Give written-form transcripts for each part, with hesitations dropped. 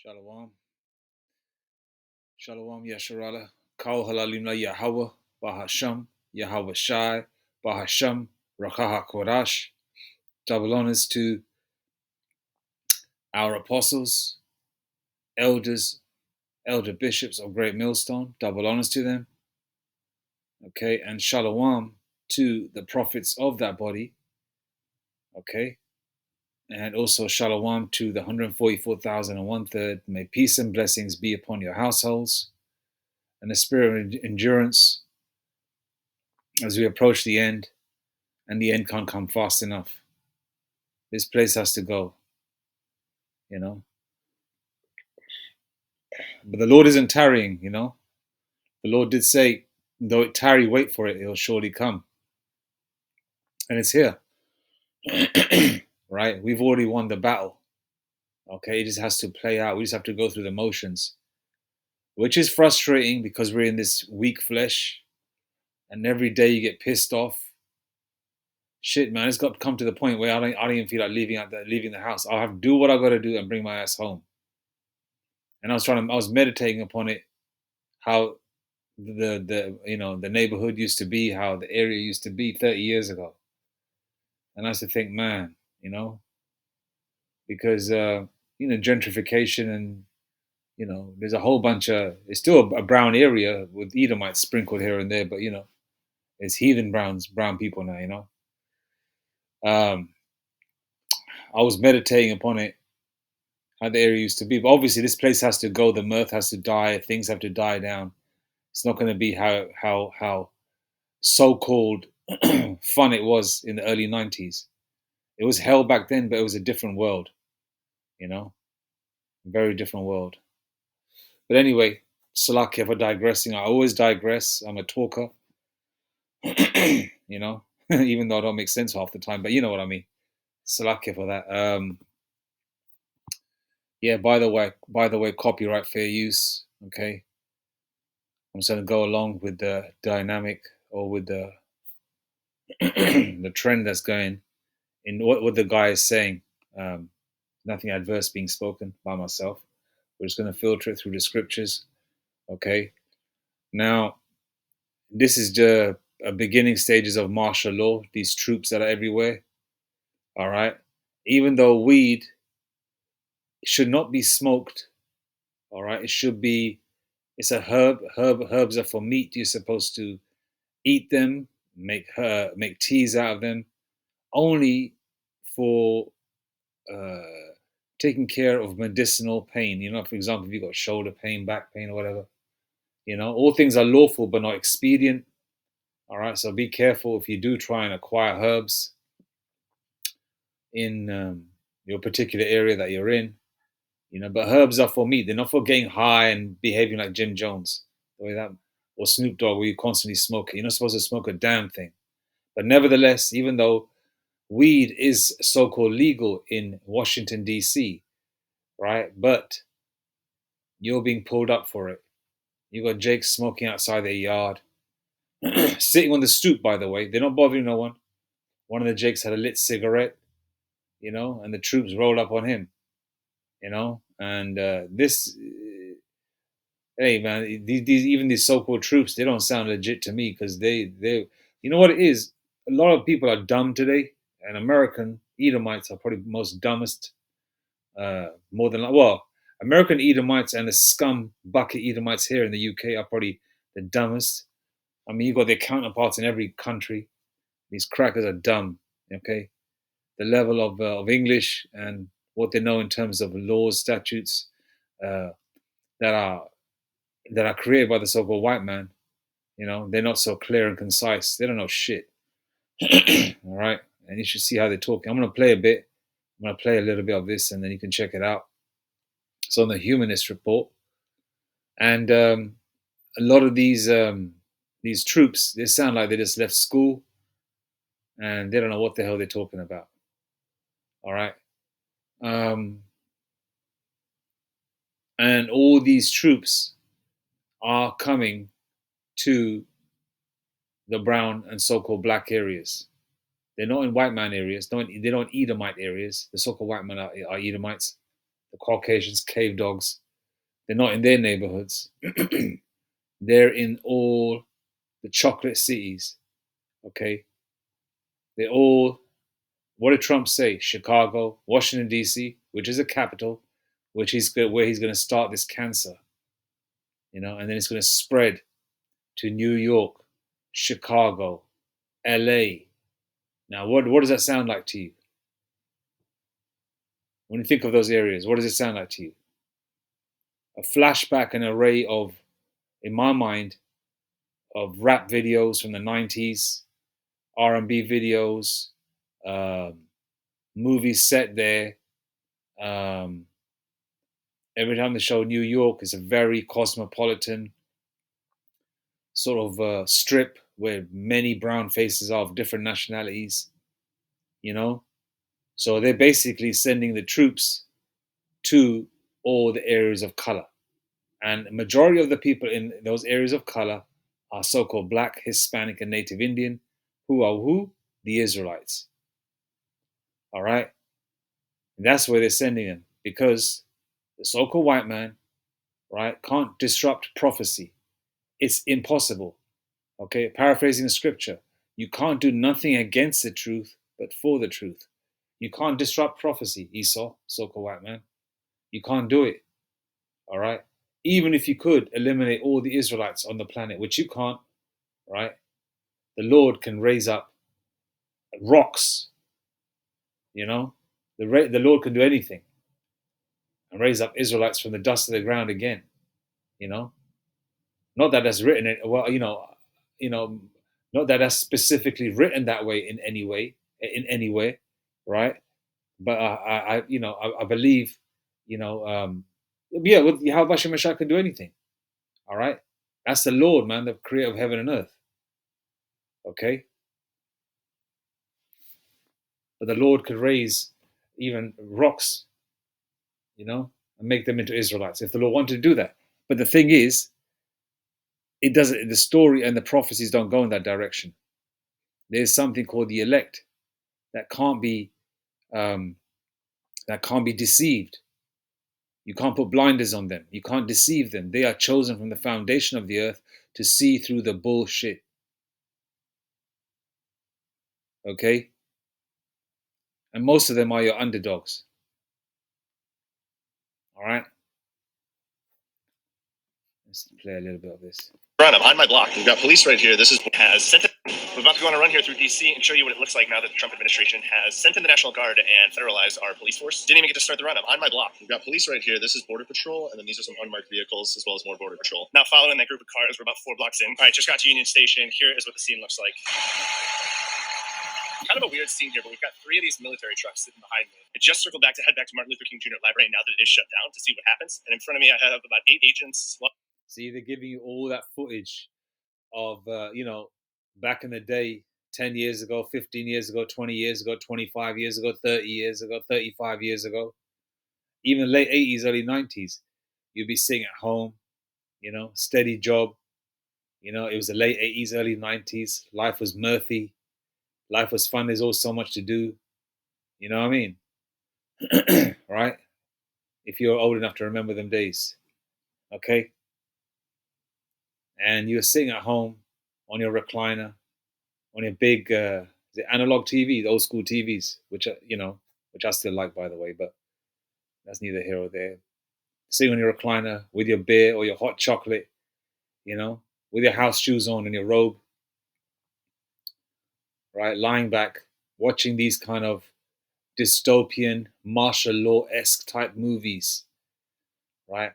Shalom. Shalom Yasharala. Kal Halalim Yahweh, Bahasham, Yahweh Shai, Bahasham, Rakaha Kodash. Double honors to our apostles, elders, elder bishops of Great Millstone. Double honors to them. Okay, and Shalom to the prophets of that body. Okay, and also Shalom to the 144,001 May peace and blessings be upon your households and the spirit of endurance as we approach the end, and the end can't come fast enough. This place has to go, you know. But the Lord isn't tarrying, you know. The Lord did say, though it tarry, wait for it, it'll surely come. And it's here, right? We've already won the battle, okay? It just has to play out. We just have to go through the motions, which is frustrating because we're in this weak flesh, and every day you get pissed off. Shit, man, it's got to come to the point where I don't even feel like leaving the house. I'll have to do what I got to do and bring my ass home. And I was meditating upon it, how the neighborhood used to be, how the area used to be 30 years ago. And I used to think, man, because gentrification, and there's a whole bunch of, it's still a brown area with Edomites sprinkled here and there, but it's heathen brown people now. I was meditating upon it, how the area used to be, but obviously this place has to go. The mirth has to die. Things have to die down. It's not going to be how so-called fun it was in the early 90s. It was hell back then, but it was a different world, a very different world. But anyway, Salakia for digressing. I always digress. I'm a talker, even though I don't make sense half the time, but you know what I mean. Salakia for that. Yeah, by the way, copyright fair use, okay? I'm just going to go along with the dynamic, or with the the trend that's going in what the guy is saying. Nothing adverse being spoken by myself. We're just going to filter it through the scriptures. Okay. Now, this is the beginning stages of martial law. These troops that are everywhere. All right. Even though weed should not be smoked. All right. It's a herb. Herbs are for meat. You're supposed to eat them, make teas out of them, only for taking care of medicinal pain. For example, if you've got shoulder pain, back pain, or whatever, all things are lawful but not expedient. All right, so be careful if you do try and acquire herbs in your particular area that you're in. But herbs are for meat. They're not for getting high and behaving like Jim Jones, the way that, or Snoop Dogg, where you constantly smoke it. You're not supposed to smoke a damn thing. But nevertheless, even though weed is so-called legal in Washington, D.C., right? But you're being pulled up for it. You got Jake smoking outside their yard, sitting on the stoop, by the way. They're not bothering no one. One of the Jakes had a lit cigarette, and the troops rolled up on him, and hey, man, these so-called troops, they don't sound legit to me, because they you know what it is? A lot of people are dumb today, and American Edomites are probably the most dumbest, more than, well, American Edomites and the scum bucket Edomites here in the UK are probably the dumbest. I mean, you've got their counterparts in every country. These crackers are dumb, okay? The level of English and what they know in terms of laws, statutes that are created by the so-called white man, they're not so clear and concise. They don't know shit. All right, and you should see how they're talking. I'm gonna play a bit. I'm gonna play a little bit of this, and then you can check it out. It's on the Humanist Report, and a lot of these troops, they sound like they just left school, and they don't know what the hell they're talking about. All right. And all these troops are coming to the brown and so-called black areas. They're not in white man areas. They're not Edomite areas. The so-called white men are Edomites. the Caucasians, cave dogs. They're not in their neighborhoods. They're in all the chocolate cities. Okay, they're all. What did Trump say? Chicago, Washington D.C., which is a capital, where he's going to start this cancer, and then it's going to spread to New York, Chicago, L.A. Now, what does that sound like to you? When you think of those areas, what does it sound like to you? A flashback, an array of, in my mind, of rap videos from the 90s, R&B videos, um, movies set there. Um, every time they show New York, it's a very cosmopolitan sort of strip where many brown faces are of different nationalities, you know? So they're basically sending the troops to all the areas of color. And the majority of the people in those areas of color are so-called Black, Hispanic, and Native Indian, who are who? The Israelites. All right? And that's where they're sending them, because the so-called white man, right, can't disrupt prophecy. It's impossible. Okay? Paraphrasing the scripture, you can't do nothing against the truth, but for the truth. You can't disrupt prophecy, Esau, so-called white man. You can't do it. All right? Even if you could eliminate all the Israelites on the planet, which you can't, right? The Lord can raise up rocks, The Lord can do anything and raise up Israelites from the dust of the ground again, you know. Not that that's written it well, not that that's specifically written that way in any way, right? But I believe, Yahweh Shemashah can do anything. All right, that's the Lord, man, the creator of heaven and earth. Okay, but the Lord could raise even rocks, and make them into Israelites if the Lord wanted to do that. But the thing is, it doesn't. The story and the prophecies don't go in that direction. There's something called the elect that can't be um, deceived. You can't put blinders on them. You can't deceive them. They are chosen from the foundation of the earth to see through the bullshit. Okay, and most of them are your underdogs. All right. Let's play a little bit of this. Run, I'm on my block. We've got police right here. This is has sent. We're about to go on a run here through DC and show you what it looks like now that the Trump administration has sent in the National Guard and federalized our police force. Didn't even get to start the run. I'm on my block. We've got police right here. This is Border Patrol, and then these are some unmarked vehicles as well as more Border Patrol. Now following that group of cars, we're about 4 blocks in. All right, just got to Union Station. Here is what the scene looks like. Kind of a weird scene here, but we've got 3 of these military trucks sitting behind me. I just circled back to head back to Martin Luther King Jr. Library now that it is shut down to see what happens. And in front of me, I have about 8 agents. See, they're giving you all that footage of, back in the day, 10 years ago, 15 years ago, 20 years ago, 25 years ago, 30 years ago, 35 years ago, even late 80s, early 90s. You'd be sitting at home, steady job. It was the late 80s, early 90s. Life was mirthy. Life was fun. There's always so much to do. You know what I mean? Right? If you're old enough to remember them days. Okay? And you're sitting at home on your recliner, on your big the analog TV, the old school TVs, which I still like, by the way, but that's neither here or there. Sitting on your recliner with your beer or your hot chocolate, with your house shoes on and your robe, right, lying back, watching these kind of dystopian martial law-esque type movies, right?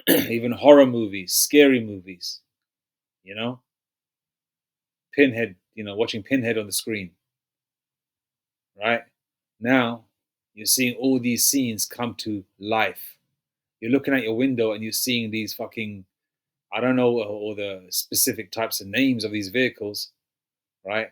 Even horror movies, scary movies, Pinhead, watching Pinhead on the screen, right? Now you're seeing all these scenes come to life. You're looking at your window and you're seeing these fucking, I don't know all the specific types of names of these vehicles, right?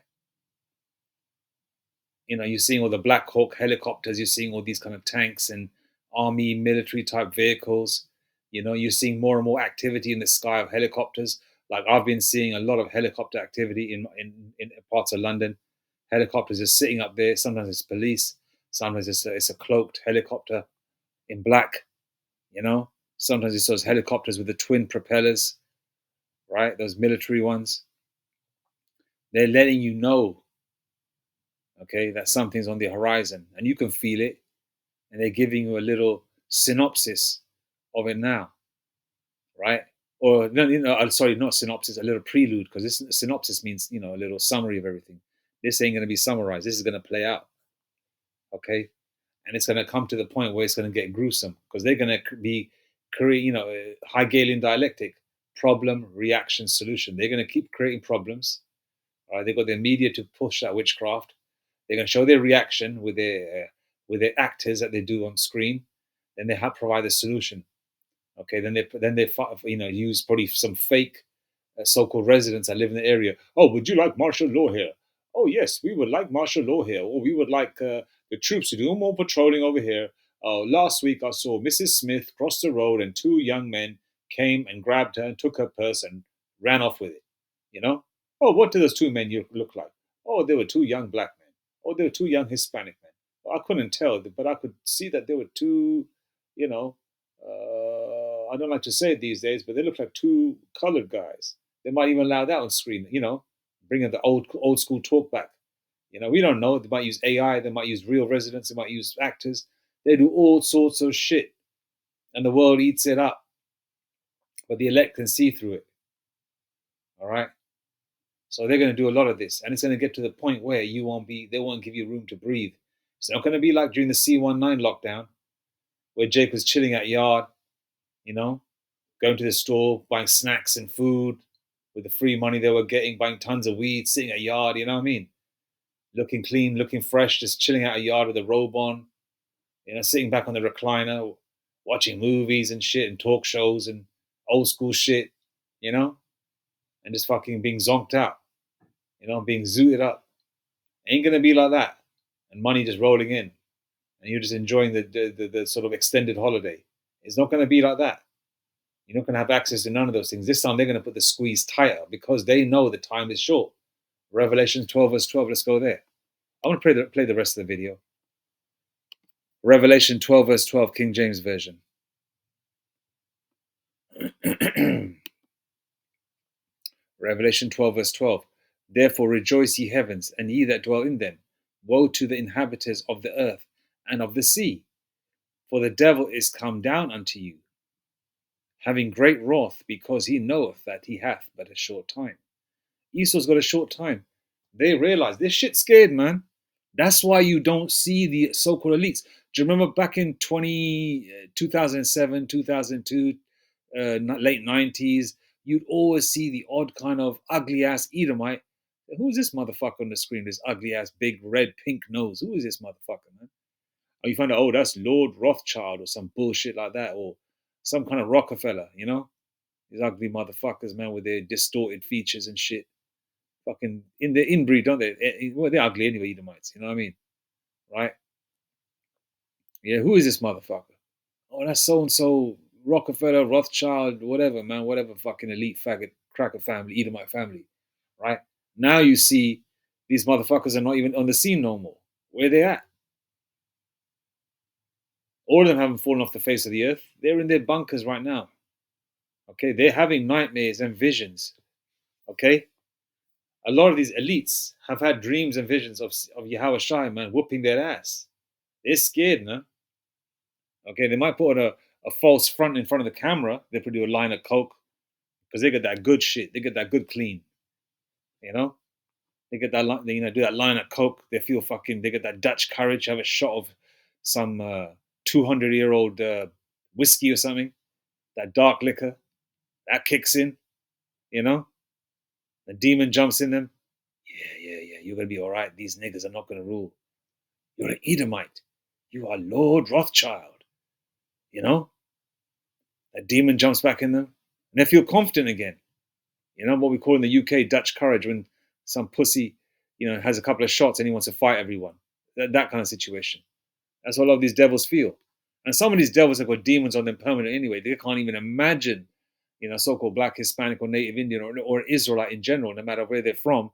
You're seeing all the Black Hawk helicopters. You're seeing all these kind of tanks and army military type vehicles. You're seeing more and more activity in the sky of helicopters. Like I've been seeing a lot of helicopter activity in parts of London. Helicopters are sitting up there. Sometimes it's police. Sometimes it's a cloaked helicopter. in black, you know. Sometimes it's those helicopters with the twin propellers, right? Those military ones. They're letting you know, okay, that something's on the horizon and you can feel it. And they're giving you a little synopsis of it now, right? Or no, sorry, not synopsis, a little prelude, because this synopsis means a little summary of everything. This ain't going to be summarized. This is going to play out, okay? And it's going to come to the point where it's going to get gruesome because they're going to be create, Hegelian dialectic, problem, reaction, solution. They're going to keep creating problems. All right, they've got their media to push that witchcraft. They're going to show their reaction with their actors that they do on screen. Then they have provide a solution. Okay, then they use probably some fake so-called residents that live in the area. Oh, would you like martial law here? Oh, yes, we would like martial law here. Or we would like the troops to do more patrolling over here. Last week I saw Mrs. Smith cross the road and two young men came and grabbed her and took her purse and ran off with it. You know? Oh, what do those two men look like? Oh, they were two young black men. Oh, they were two young Hispanic men. Well, I couldn't tell, but I could see that they were two, you know, I don't like to say it these days, but they look like two colored guys. They might even allow that on screen, bringing the old school talk back. We don't know. They might use AI. They might use real residents. They might use actors. They do all sorts of shit, and the world eats it up. But the elect can see through it. All right. So they're going to do a lot of this, and it's going to get to the point where they won't give you room to breathe. It's not going to be like during the C19 lockdown, where Jake was chilling at yard, going to the store, buying snacks and food with the free money they were getting, buying tons of weed, sitting at yard, you know what I mean? Looking clean, looking fresh, just chilling out a yard with a robe on, sitting back on the recliner, watching movies and shit and talk shows and old school shit, and just fucking being zonked out, being zooted up. Ain't gonna be like that. And money just rolling in. And you're just enjoying the sort of extended holiday. It's not gonna be like that. You're not going to have access to none of those things. This time they're going to put the squeeze tighter because they know the time is short. Revelation 12 verse 12, let's go there. I want to play the rest of the video. Revelation 12 verse 12, King James Version. Revelation 12 verse 12. Therefore rejoice ye heavens, and ye that dwell in them. Woe to the inhabitants of the earth and of the sea, for the devil is come down unto you, having great wrath, because he knoweth that he hath but a short time. Esau's got a short time. They realize this shit's scared, man. That's why you don't see the so-called elites. Do you remember back in 2007, 2002, late 90s, you'd always see the odd kind of ugly-ass Edomite. Who's this motherfucker on the screen, this ugly-ass big red pink nose? Who is this motherfucker, man? Or you find out, oh, that's Lord Rothschild or some bullshit like that, or some kind of Rockefeller, These ugly motherfuckers, man, with their distorted features and shit. Fucking in the inbreed, don't they? Well, they're ugly anyway, Edomites. You know what I mean, right? Yeah. Who is this motherfucker? Oh, that's so and so Rockefeller, Rothschild, whatever, man, whatever fucking elite faggot cracker family, Edomite family, right? Now you see these motherfuckers are not even on the scene no more. Where they at? All of them haven't fallen off the face of the earth. They're in their bunkers right now. Okay, they're having nightmares and visions. Okay, a lot of these elites have had dreams and visions of Yahweh Shai, man, whooping their ass. They're scared, man. Okay, they might put a false front in front of the camera. They put a line of coke because they get that good shit. They get that good clean. They get that do that line of coke. They feel fucking. They get that Dutch courage. Have a shot of some 200-year-old whiskey or something. That dark liquor that kicks in. The demon jumps in them. Yeah. You're gonna be all right. These niggas are not gonna rule. You're an Edomite. You are Lord Rothschild. That demon jumps back in them, and they feel confident again. What we call in the UK Dutch courage, when some pussy, has a couple of shots and he wants to fight everyone. That kind of situation. That's what a lot of these devils feel. And some of these devils have got demons on them permanent anyway. They can't even imagine, so-called black, Hispanic, or Native Indian, or Israelite in general, no matter where they're from,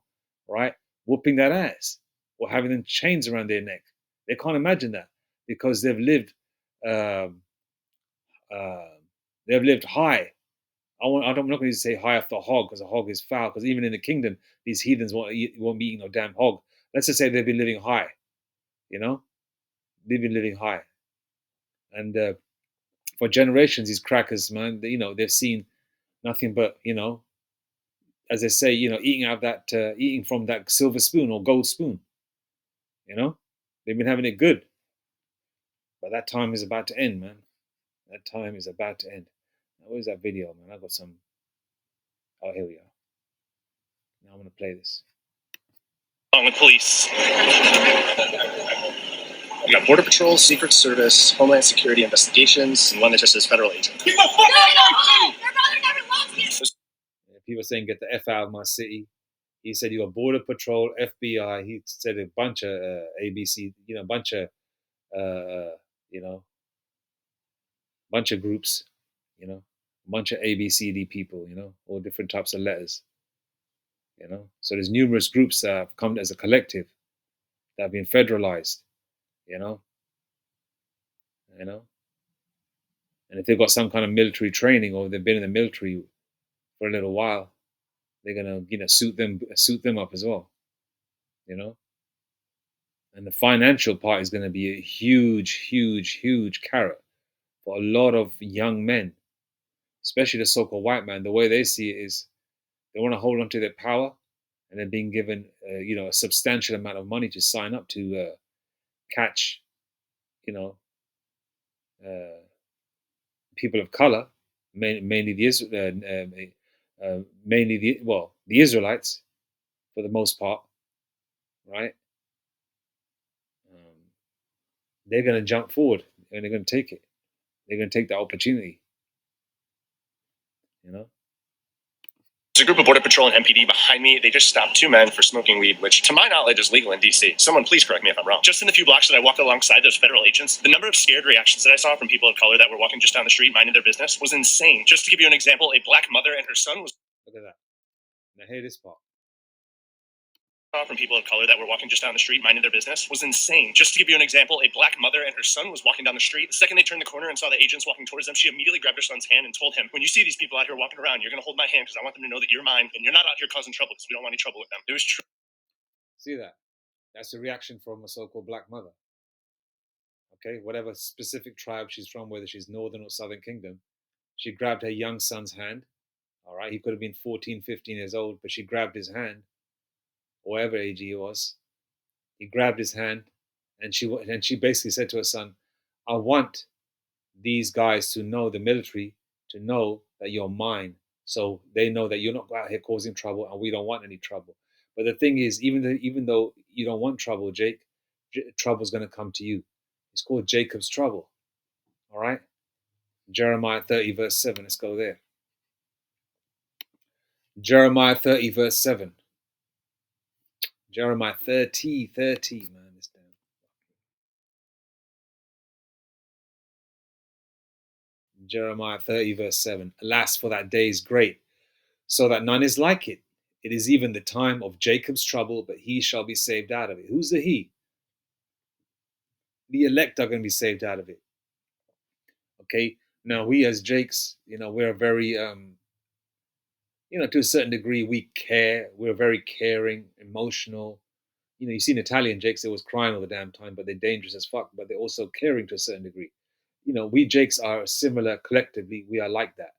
right, whooping that ass or having them chains around their neck. They can't imagine that because they've lived they've lived high. I'm not going to say high off the hog because a hog is foul. Because even in the kingdom, these heathens won't be eating no damn hog. Let's just say they've been living high. You know, they've been living high, and for generations, these crackers, man, they've seen nothing but, as they say, eating from that silver spoon or gold spoon. You know, they've been having it good, but that time is about to end, man. That time is about to end. Now, where's that video, man? I got some. Oh, here we are. Now I'm gonna play this. Along with police. We got Border Patrol, Secret Service, Homeland Security investigations, and one that just says federal agent. People saying get the F out of my city. He said you got Border Patrol, FBI. He said a bunch of ABC, a bunch of bunch of groups, a bunch of ABCD people, all different types of letters. So there's numerous groups that have come as a collective that have been federalized, you know. And if they've got some kind of military training or they've been in the military for a little while, they're gonna suit them up as well, you know. And the financial part is going to be a huge, huge, huge carrot for a lot of young men, especially the so-called white man. The way they see it is they want to hold on to their power, and they're being given, a substantial amount of money to sign up to catch, you know, uh, people of color, mainly the Israelites, for the most part, right? Um, they're going to jump forward and they're going to take it. They're going to take that opportunity, you know. There's a group of Border Patrol and MPD behind me. They just stopped two men for smoking weed, which to my knowledge is legal in DC. Someone please correct me if I'm wrong. Just in the few blocks that I walked alongside those federal agents, the number of scared reactions that I saw from people of color that were walking just down the street minding their business was insane. Just to give you an example, a black mother and her son was... Look at that. Now hear this part. From people of color that were walking just down the street minding their business was insane. Just to give you an example, a black mother and her son was walking down the street. The second they turned the corner and saw the agents walking towards them, she immediately grabbed her son's hand and told him, when you see these people out here walking around, you're going to hold my hand because I want them to know that you're mine and you're not out here causing trouble because we don't want any trouble with them. It was true. See that? That's a reaction from a so-called black mother. Okay, whatever specific tribe she's from, whether she's Northern or Southern Kingdom, she grabbed her young son's hand. All right, he could have been 14, 15 years old, but she grabbed his hand, whatever age he was. He grabbed his hand, and she basically said to her son, "I want these guys to know, the military, to know that you're mine, so they know that you're not out here causing trouble, and we don't want any trouble." But the thing is, even though you don't want trouble, Jake, trouble's going to come to you. It's called Jacob's trouble. All right, Jeremiah 30 verse 7. Let's go there. Jeremiah 30 verse 7. Jeremiah 30, man. This down. Jeremiah 30 verse 7. Alas, for that day is great, so that none is like it. It is even the time of Jacob's trouble, but he shall be saved out of it. Who's the he? The elect are going to be saved out of it. Okay. Now we as Jakes, we're very, to a certain degree, we care. We're very caring, emotional. You see in Italian Jakes, they was crying all the damn time, but they're dangerous as fuck, but they're also caring to a certain degree. We Jakes are similar collectively. We are like that.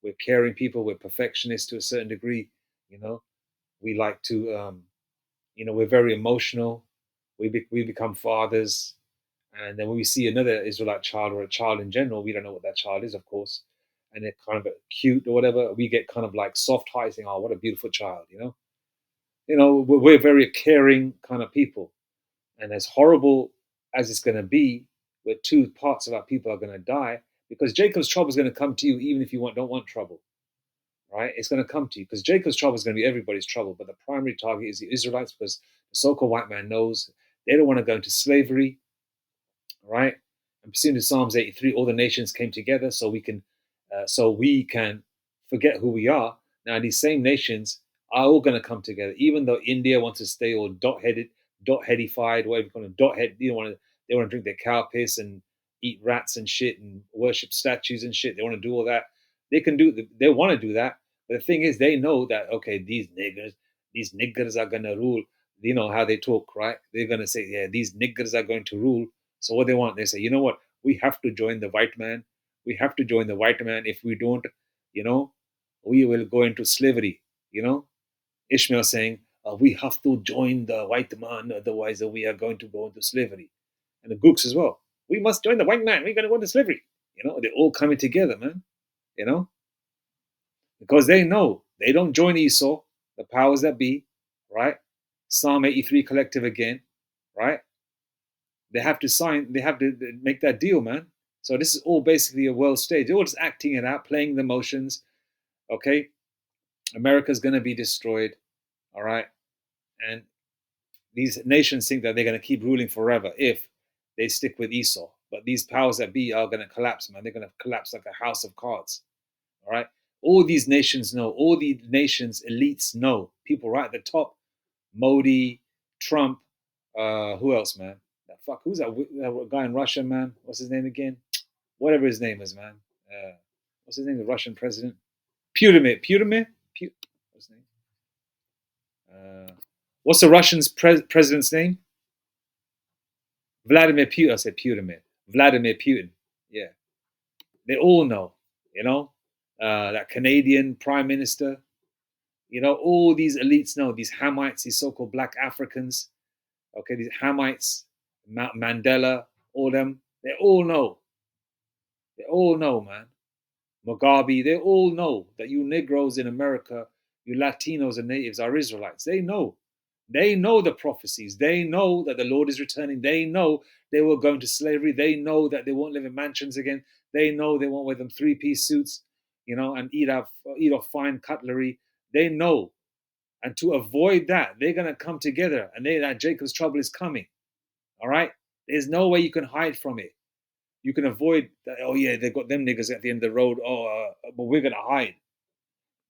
We're caring people. We're perfectionists to a certain degree. We like to, we're very emotional. We become fathers. And then when we see another Israelite child or a child in general, we don't know what that child is, of course. And they're kind of cute or whatever. We get kind of like soft hearted, saying, "Oh, what a beautiful child," we're very caring kind of people. And as horrible as it's going to be, where two parts of our people are going to die, because Jacob's trouble is going to come to you, even if you don't want trouble, right? It's going to come to you because Jacob's trouble is going to be everybody's trouble. But the primary target is the Israelites, because the so-called white man knows they don't want to go into slavery, right? And pursuant to Psalms 83, all the nations came together so we can forget who we are. Now these same nations are all going to come together, even though India wants to stay all dot-headified, whatever you call it, dot-head. They want to drink their cow piss and eat rats and shit and worship statues and shit. They want to do all that. They can do. They want to do that. But the thing is, they know that okay, these niggers are gonna rule. You know how they talk, right? They're gonna say, yeah, these niggers are going to rule. So what they want, they say, you know what? We have to join the white man. We have to join the white man. If we don't, you know, we will go into slavery. You know, Ishmael saying, we have to join the white man, otherwise we are going to go into slavery. And the Gooks as well. We must join the white man. We're going to go into slavery. You know, they're all coming together, man. You know, because they know they don't join Esau, the powers that be, right? Psalm 83 collective again, right? They have to sign, they have to make that deal, man. So this is all basically a world stage. They're all just acting it out, playing the motions. Okay. America's going to be destroyed. All right. And these nations think that they're going to keep ruling forever if they stick with Esau. But these powers that be are going to collapse, man. They're going to collapse like a house of cards. All right. All these nations know. All the nations' elites know. People right at the top, Modi, Trump, who else, man? Who's that guy in Russia, man? What's his name again? Whatever his name is, man. What's his name? The Russian president? Putin. What's his name? What's the Russian president's name? Vladimir Putin. I said Putin. Vladimir Putin. Yeah. They all know, you know, that Canadian prime minister, you know, all these elites know, these Hamites, these so-called black Africans, okay, these Hamites, Mandela, all them, they all know. They all know, man. Mugabe, they all know that you Negroes in America, you Latinos and natives are Israelites. They know. They know the prophecies. They know that the Lord is returning. They know they will go into slavery. They know that they won't live in mansions again. They know they won't wear them three-piece suits, you know, and eat off fine cutlery. They know. And to avoid that, they're going to come together and that Jacob's trouble is coming. All right? There's no way you can hide from it. You can avoid that. Oh, yeah, they've got them niggas at the end of the road. But we're going to hide.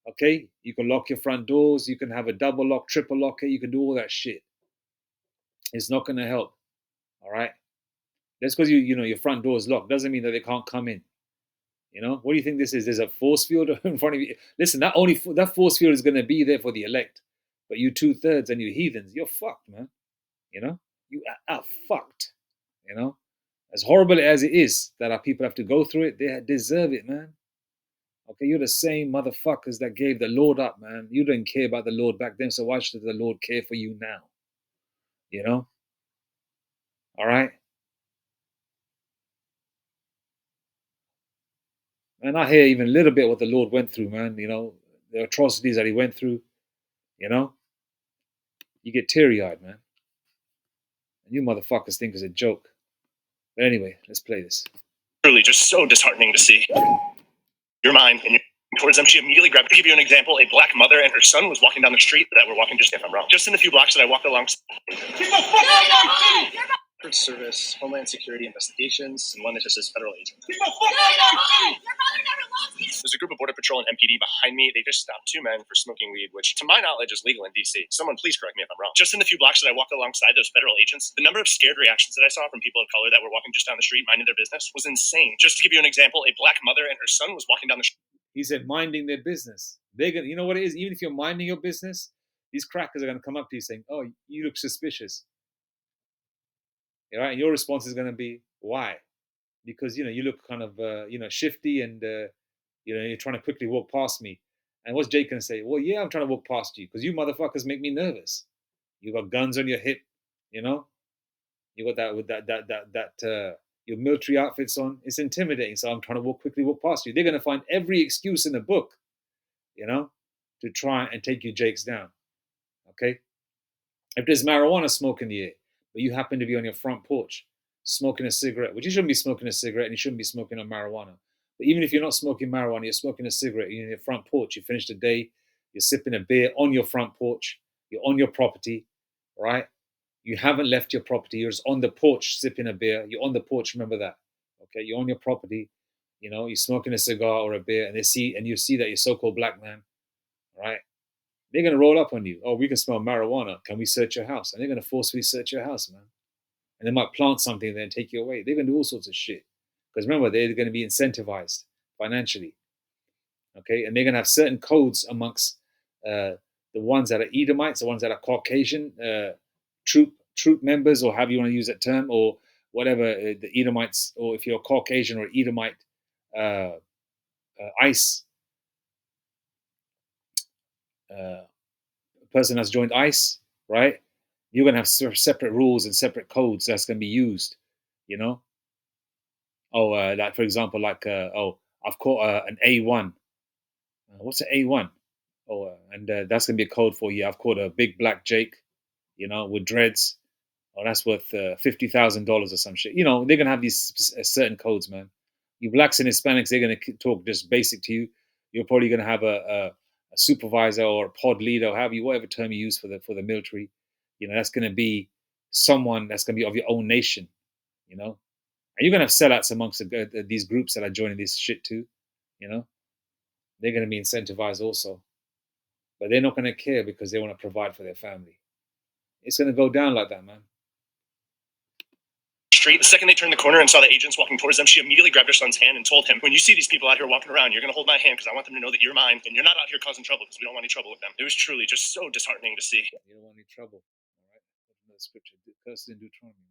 Okay? You can lock your front doors. You can have a double lock, triple lock. You can do all that shit. It's not going to help. All right? Just because you know your front door is locked doesn't mean that they can't come in. You know, what do you think this is? There's a force field in front of you. Listen, that force field is going to be there for the elect, but you 2/3 and you heathens, you're fucked, man. You know, you are fucked. You know, as horrible as it is that our people have to go through it, they deserve it, man. Okay, you're the same motherfuckers that gave the Lord up, man. You didn't care about the Lord back then, so why should the Lord care for you now? You know, all right. And I hear even a little bit what the Lord went through, man. You know, the atrocities that he went through, you know, you get teary eyed, man. And you motherfuckers think it's a joke. But anyway, let's play this. Truly, just so disheartening to see. Your mind and towards them, she immediately grabbed. To give you an example, a black mother and her son was walking down the street that were walking just if I'm wrong. Just in the few blocks that I walked along. Service, Homeland Security investigations, and one that just says federal agent. There's a group of Border Patrol and MPD behind me. They just stopped 2 men for smoking weed, which to my knowledge is legal in DC. Someone please correct me if I'm wrong. Just in the few blocks that I walked alongside those federal agents, the number of scared reactions that I saw from people of color that were walking just down the street minding their business was insane. Just to give you an example, a black mother and her son was walking down the street. He said, minding their business. They're gonna, you know what it is? Even if you're minding your business, these crackers are gonna come up to you saying, "Oh, you look suspicious." All right, and your response is gonna be, "Why?" Because you know you look kind of shifty and you're trying to quickly walk past me. And what's Jake gonna say? Well, yeah, I'm trying to walk past you because you motherfuckers make me nervous. You got guns on your hip, you know. You got that with that your military outfits on. It's intimidating. So I'm trying to quickly walk past you. They're gonna find every excuse in the book, you know, to try and take you Jakes down. Okay. If there's marijuana smoke in the air, but you happen to be on your front porch smoking a cigarette, which you shouldn't be smoking a cigarette and you shouldn't be smoking on marijuana. But even if you're not smoking marijuana, you're smoking a cigarette, you're in your front porch, you finished the day, you're sipping a beer on your front porch, you're on your property, right? You haven't left your property, you're just on the porch sipping a beer, you're on the porch, remember that. Okay, you're on your property, you know, you're smoking a cigar or a beer, and you see that you're so-called black man, right? They're gonna roll up on you. Oh, we can smell marijuana. Can we search your house? And they're gonna forcefully search your house, man. And they might plant something there and take you away. They're gonna do all sorts of shit. Because remember, they're going to be incentivized financially. Okay, and they're going to have certain codes amongst the ones that are Edomites, the ones that are Caucasian troop members, or however you want to use that term, or whatever the Edomites, or if you're a Caucasian or Edomite uh, ICE person that's joined ICE, right? You're going to have separate rules and separate codes that's going to be used, you know? Oh, like for example, like, I've caught an A1. What's an A1? Oh, and that's going to be a code for you. I've caught a big black Jake, with dreads. Oh, that's worth $50,000 or some shit. They're going to have these certain codes, man. You blacks and Hispanics, they're going to talk just basic to you. You're probably going to have a supervisor or a pod leader, or whatever term you use for the military. That's going to be someone that's going to be of your own nation. And you're going to have sellouts amongst these groups that are joining this shit too. They're going to be incentivized also, but they're not going to care because they want to provide for their family. It's going to go down like that, man. Street. The second they turned the corner and saw the agents walking towards them, she immediately grabbed her son's hand and told him, "When you see these people out here walking around, you're going to hold my hand because I want them to know that you're mine and you're not out here causing trouble because we don't want any trouble with them." It was truly just so disheartening to see. You don't want any trouble. All right. Another scripture. Cursed in Deuteronomy, man.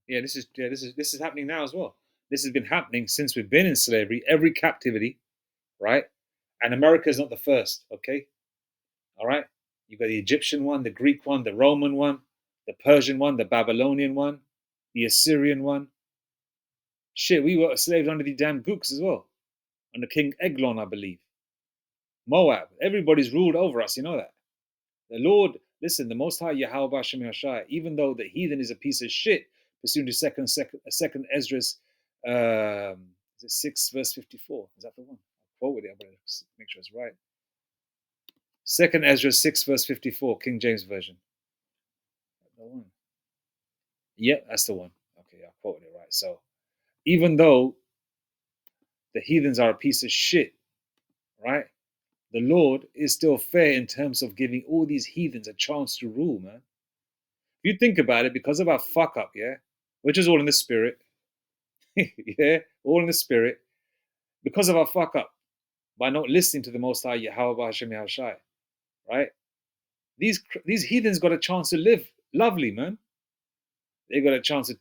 This is happening now as well. This has been happening since we've been in slavery, every captivity, right? And America is not the first, okay? All right? You've got the Egyptian one, the Greek one, the Roman one, the Persian one, the Babylonian one, the Assyrian one. Shit, we were slaves under the damn Gooks as well, under King Eglon, I believe. Moab, everybody's ruled over us, you know that. The Lord, listen, the Most High Yahweh Hashem Yashai, even though the heathen is a piece of shit, pursuant to second Esdras, is it 6 verse 54? Is that the one? I'll quote it. I'm going to make sure it's right. Second Esdras 6 verse 54, King James Version. The one. Yeah, that's the one. Okay, I quoted it right. So, even though the heathens are a piece of shit, right? The Lord is still fair in terms of giving all these heathens a chance to rule, man. If you think about it, because of our fuck up, yeah, which is all in the spirit, yeah, all in the spirit, because of our fuck up, by not listening to the Most High Yahweh Hashem Yahushai, right? These heathens got a chance to live lovely, man. They got a chance to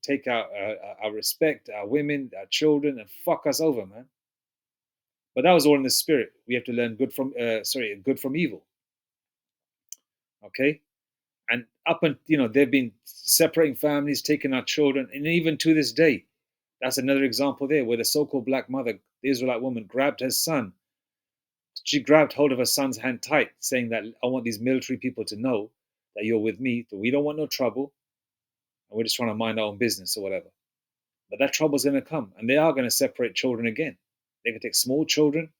take our respect, our women, our children, and fuck us over, man. But that was all in the spirit. We have to learn good from evil. Okay, and they've been separating families, taking our children, and even to this day, that's another example there where the so-called black mother, the Israelite woman, grabbed her son. She grabbed hold of her son's hand tight, saying that I want these military people to know that you're with me, that we don't want no trouble, and we're just trying to mind our own business or whatever. But that trouble's going to come, and they are going to separate children again. They can take small children.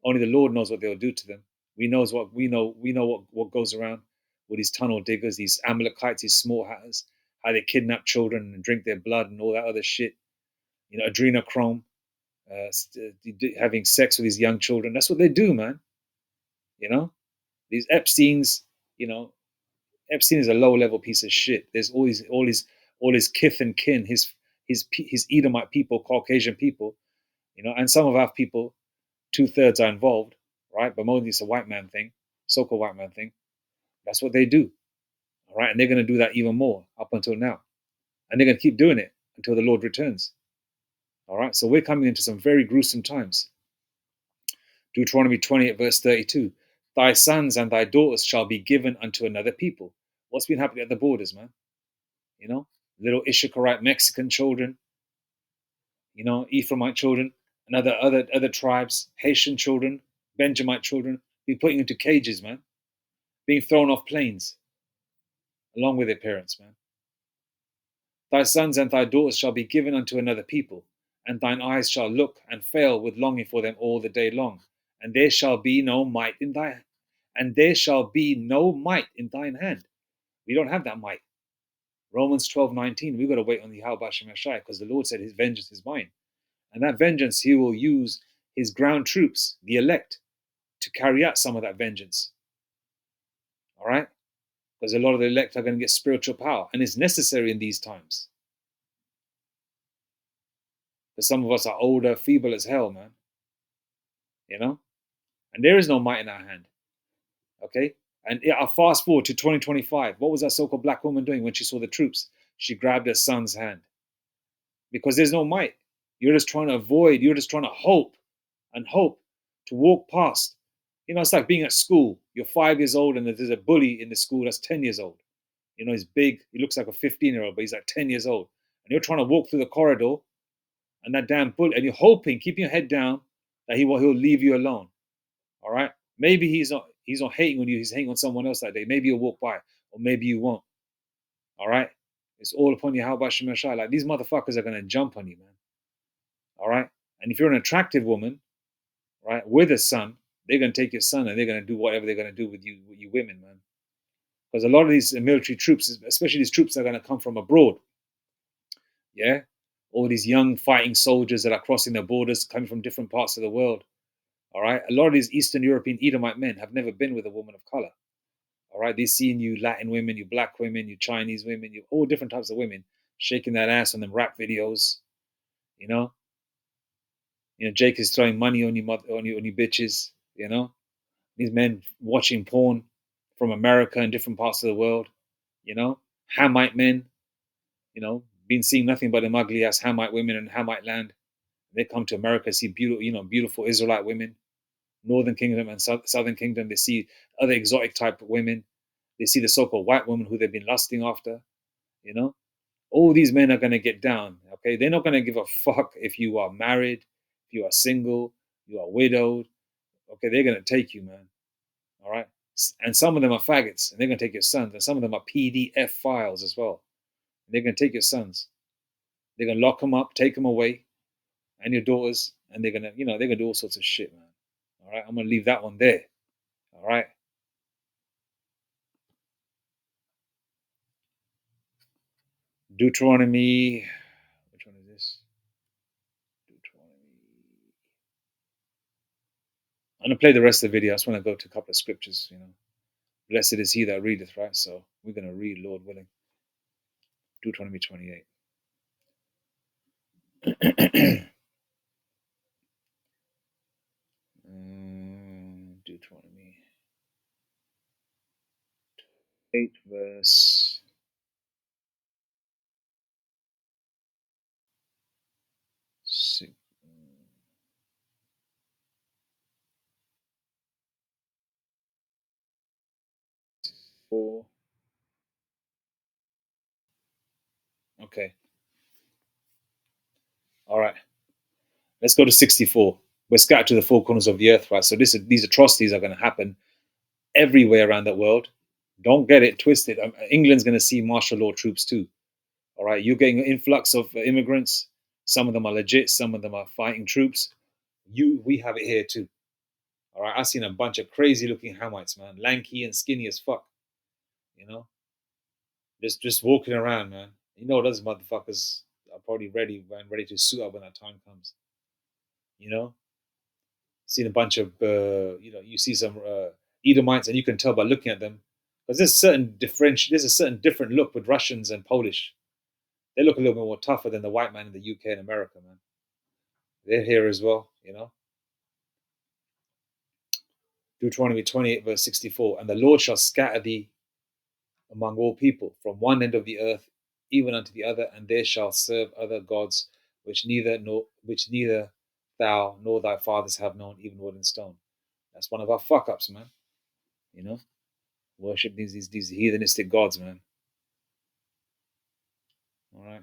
Only the Lord knows what they'll do to them. We know what goes around with these tunnel diggers, these Amalekites, these small hatters, how they kidnap children and drink their blood and all that other shit. Adrenochrome, having sex with these young children. That's what they do, man. These Epstein's. Epstein is a low-level piece of shit. There's all his kith and kin, his Edomite people, Caucasian people, and some of our people, 2/3 are involved, right? But mostly it's a white man thing, so-called white man thing. That's what they do, all right? And they're going to do that even more up until now, and they're going to keep doing it until the Lord returns, all right? So we're coming into some very gruesome times. Deuteronomy 28 verse 32. Thy sons and thy daughters shall be given unto another people. What's been happening at the borders, man? Little Issacharite Mexican children, Ephraimite children, and other tribes, Haitian children, Benjamite children, be put into cages, man, being thrown off planes, along with their parents, man. Thy sons and thy daughters shall be given unto another people, and thine eyes shall look and fail with longing for them all the day long, and there shall be no might in thine hand. We don't have that might. Romans 12:19, we've got to wait on the Yahweh Hashem Yashai, because the Lord said his vengeance is mine. And that vengeance, he will use his ground troops, the elect, to carry out some of that vengeance. All right, because a lot of the elect are going to get spiritual power, and it's necessary in these times. Because some of us are older, feeble as hell, man. You know, and there is no might in our hand. Okay, and yeah, I fast forward to 2025. What was that so-called black woman doing when she saw the troops? She grabbed her son's hand because there's no might. You're just trying to avoid. You're just trying to hope and hope to walk past. You know, it's like being at school. You're 5 years old, and there's a bully in the school that's 10 years old. You know, he's big. He looks like a 15-year-old, but he's like 10 years old. And you're trying to walk through the corridor, and that damn bully, and you're hoping, keeping your head down, that he'll leave you alone. All right. Maybe he's not hating on you. He's hating on someone else that day. Maybe you'll walk by, or maybe you won't. All right. It's all upon you. How about Shemashai? Like these motherfuckers are gonna jump on you, man. All right. And if you're an attractive woman, right, with a son, they're gonna take your son and they're gonna do whatever they're gonna do with you women, man. Because a lot of these military troops, especially these troops that are gonna come from abroad, yeah, all these young fighting soldiers that are crossing the borders, coming from different parts of the world. All right. A lot of these Eastern European Edomite men have never been with a woman of color. All right. They're seeing you Latin women, you black women, you Chinese women, you all different types of women shaking that ass on them rap videos. You know, Jake is throwing money on you, on you bitches. You know, these men watching porn from America and different parts of the world. You know, Hamite men. Been seeing nothing but them ugly ass Hamite women in Hamite land. They come to America, see beautiful Israelite women, Northern Kingdom and Southern Kingdom. They see other exotic type of women. They see the so-called white woman who they've been lusting after. You know, all these men are going to get down. Okay, they're not going to give a fuck if you are married, if you are single, you are widowed. Okay, they're going to take you, man. All right, and some of them are faggots, and they're going to take your sons, and some of them are PDF files as well. They're going to take your sons. They're going to lock them up, take them away, and your daughters, and they're gonna do all sorts of shit, man. All right, I'm gonna leave that one there. All right. Deuteronomy. Which one is this? Deuteronomy. I'm gonna play the rest of the video. I just want to go to a couple of scriptures. Blessed is he that readeth, right? So we're gonna read, Lord willing, Deuteronomy 28. Deuteronomy 8, verse 6. 4. Okay. All right. Let's go to 64. We're scattered to the four corners of the earth, right? So these atrocities are going to happen everywhere around the world. Don't get it twisted. England's going to see martial law troops too. All right, you're getting an influx of immigrants. Some of them are legit. Some of them are fighting troops. We have it here too. All right, I've seen a bunch of crazy looking Hamites, man, lanky and skinny as fuck. You know, just walking around, man. Those motherfuckers are probably ready, man, ready to suit up when that time comes. You know, seen a bunch of you see some Edomites, and you can tell by looking at them because there's a certain different look with Russians and Polish. They look a little bit more tougher than the white man in the UK and America, man. They're here as well. Deuteronomy 28, verse 64. And the Lord shall scatter thee among all people, from one end of the earth even unto the other, and there shall serve other gods, which neither thou nor thy fathers have known, even wood and stone. That's one of our fuck ups, man. You know, worship these heathenistic gods, man. All right.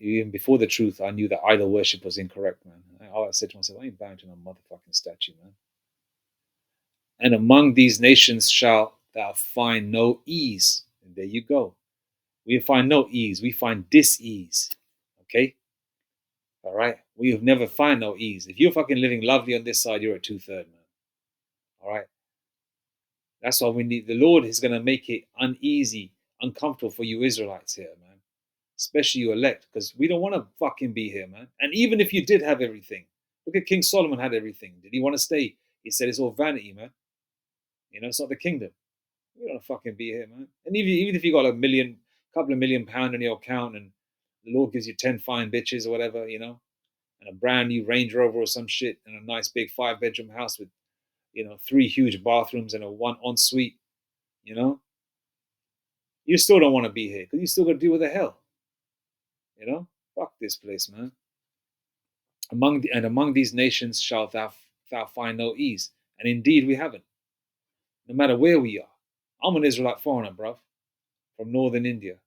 Even before the truth, I knew that idol worship was incorrect, man. I said to myself, I ain't bowing to no motherfucking statue, man. And among these nations shalt thou find no ease. And there you go. We find no ease. We find dis-ease. Okay? All right? We have never find no ease. If you're fucking living lovely on this side, you're a 2/3, man. All right? That's why we need the Lord is going to make it uneasy, uncomfortable for you Israelites here, man. Especially you elect, because we don't want to fucking be here, man. And even if you did have everything, look at King Solomon had everything. Did he want to stay? He said it's all vanity, man. It's not the kingdom. You don't fucking be here, man. And even if you got a couple of £1 million in your account, and the Lord gives you 10 fine bitches or whatever, and a brand new Range Rover or some shit, and a nice big 5-bedroom house with, 3 huge bathrooms and a one ensuite, you know, you still don't want to be here because you still got to deal with the hell, Fuck this place, man. Among these nations shalt thou find no ease, and indeed we haven't. No matter where we are, I'm an Israelite foreigner, bruv, from northern India,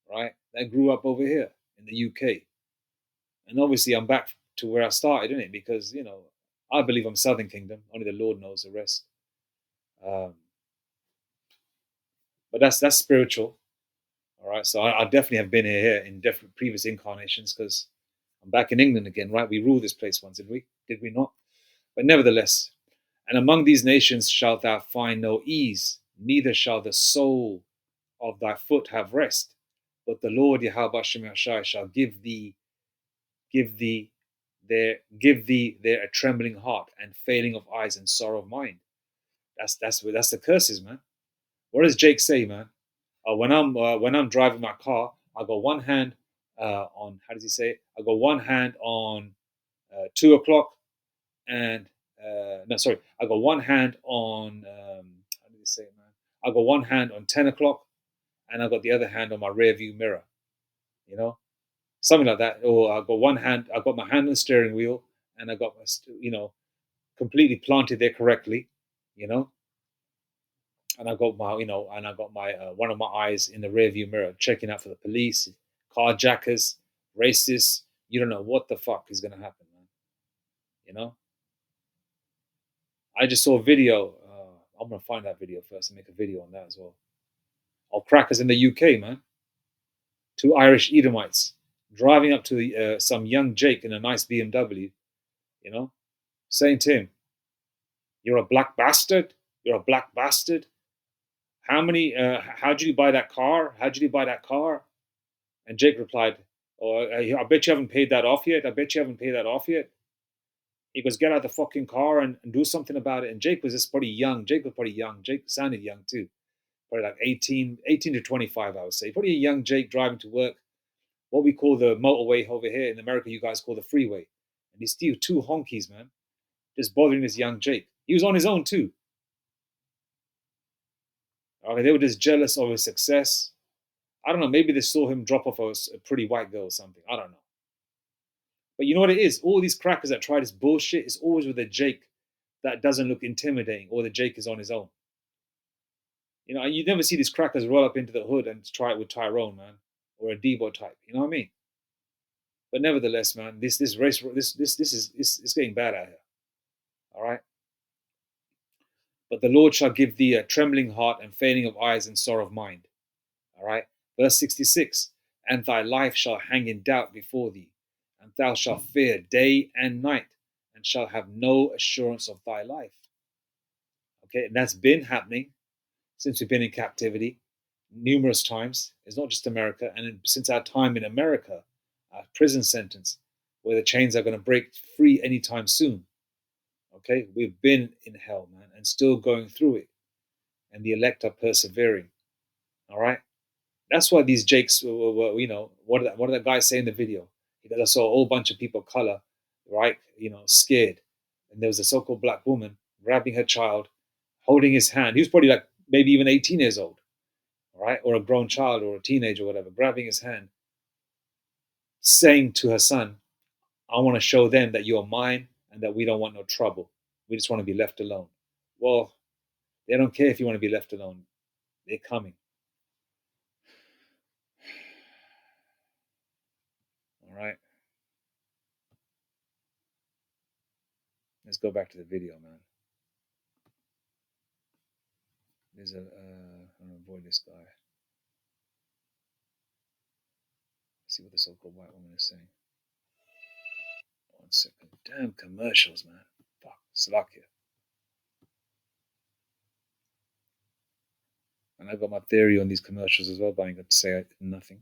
right? That grew up over here in the UK, and obviously I'm back to where I started, in it, because I believe I'm Southern Kingdom. Only the Lord knows the rest. Um, but that's spiritual, all right. So I definitely have been here in different previous incarnations, because I'm back in England again, right? We ruled this place once, did we? Did we not? But nevertheless, and among these nations shalt thou find no ease, neither shall the sole of thy foot have rest. But the Lord Yahweh Shem Yashai shall give thee there a trembling heart and failing of eyes and sorrow of mind. That's the curses, man. What does Jake say, man? When I'm driving my car, I got one hand on, how does he say it? I got one hand on 2 o'clock, and no, sorry, I got one hand on how did he say it, man? I got one hand on 10 o'clock, and I got the other hand on my rear view mirror. You know, something like that. Or I got my hand on the steering wheel, and I got my, completely planted there correctly. You know, and I got my one of my eyes in the rear view mirror, checking out for the police, carjackers, racists. You don't know what the fuck is gonna happen, man. You know, I just saw a video. I'm gonna find that video first and make a video on that as well. Of crackers in the UK, man. 2 Irish Edomites driving up to some young Jake in a nice BMW, you know, saying to him, "You're a black bastard. You're a black bastard. How many? How did you buy that car? How did you buy that car?" And Jake replied, "Oh, I bet you haven't paid that off yet. I bet you haven't paid that off yet." He goes, "Get out the fucking car and do something about it." And Jake was just pretty young. Jake was pretty young. Jake sounded young too. Probably like 18 to 25, I would say. Probably a young Jake driving to work, what we call the motorway over here. In America, you guys call the freeway. And he's still 2 honkies, man, just bothering this young Jake. He was on his own too. Okay, they were just jealous of his success. I don't know. Maybe they saw him drop off a pretty white girl or something. I don't know. But you know what it is? All these crackers that try this bullshit is always with a Jake that doesn't look intimidating, or the Jake is on his own. You never see these crackers roll up into the hood and try it with Tyrone, man, or a Debo type. You know what I mean? But nevertheless, man, this race, this is it's getting bad out here. All right. But the Lord shall give thee a trembling heart and failing of eyes and sorrow of mind. All right. Verse 66. And thy life shall hang in doubt before thee, and thou shalt fear day and night, and shall have no assurance of thy life. Okay, and that's been happening since we've been in captivity numerous times. It's not just America. And since our time in America, our prison sentence, where the chains are going to break free anytime soon. Okay, we've been in hell, man, and still going through it. And the elect are persevering. All right. That's why these Jakes were what did that guy say in the video? I saw a whole bunch of people of color, right? Scared. And there was a so-called black woman grabbing her child, holding his hand. He was probably like maybe even 18 years old, all right, or a grown child or a teenager or whatever, grabbing his hand, saying to her son, "I want to show them that you're mine and that we don't want no trouble. We just want to be left alone." Well, they don't care if you want to be left alone. They're coming. All right. Let's go back to the video, man. There's I'm gonna avoid this guy. Let's see what the so-called white woman is saying. 1 second. Damn commercials, man. Fuck. Slovakia. And I got my theory on these commercials as well, but I ain't got to say nothing.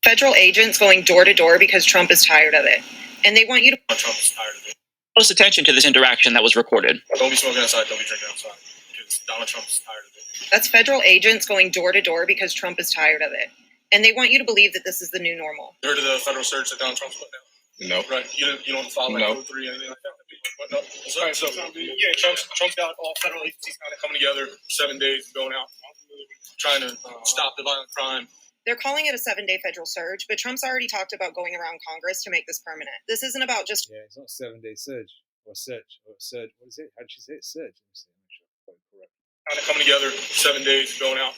Federal agents going door to door because Trump is tired of it. And they want you to. Trump's tired of it. Close attention to this interaction that was recorded. Don't be smoking outside. Don't be drinking outside. Because Donald Trump's tired of it. That's federal agents going door to door because Trump is tired of it. And they want you to believe that this is the new normal. You heard of the federal surge that Donald Trump's put down? No. Right. You don't follow like code 3 or anything like that? But no. All right, so yeah, Trump's got all federal agencies kind of coming together, 7 days going out, trying to stop the violent crime. They're calling it a 7-day federal surge, but Trump's already talked about going around Congress to make this permanent. This isn't about just. Yeah, it's not 7-day surge or surge or surge. What is it? How did she say it? Surge. Correct. Kind of coming together, 7 days going out,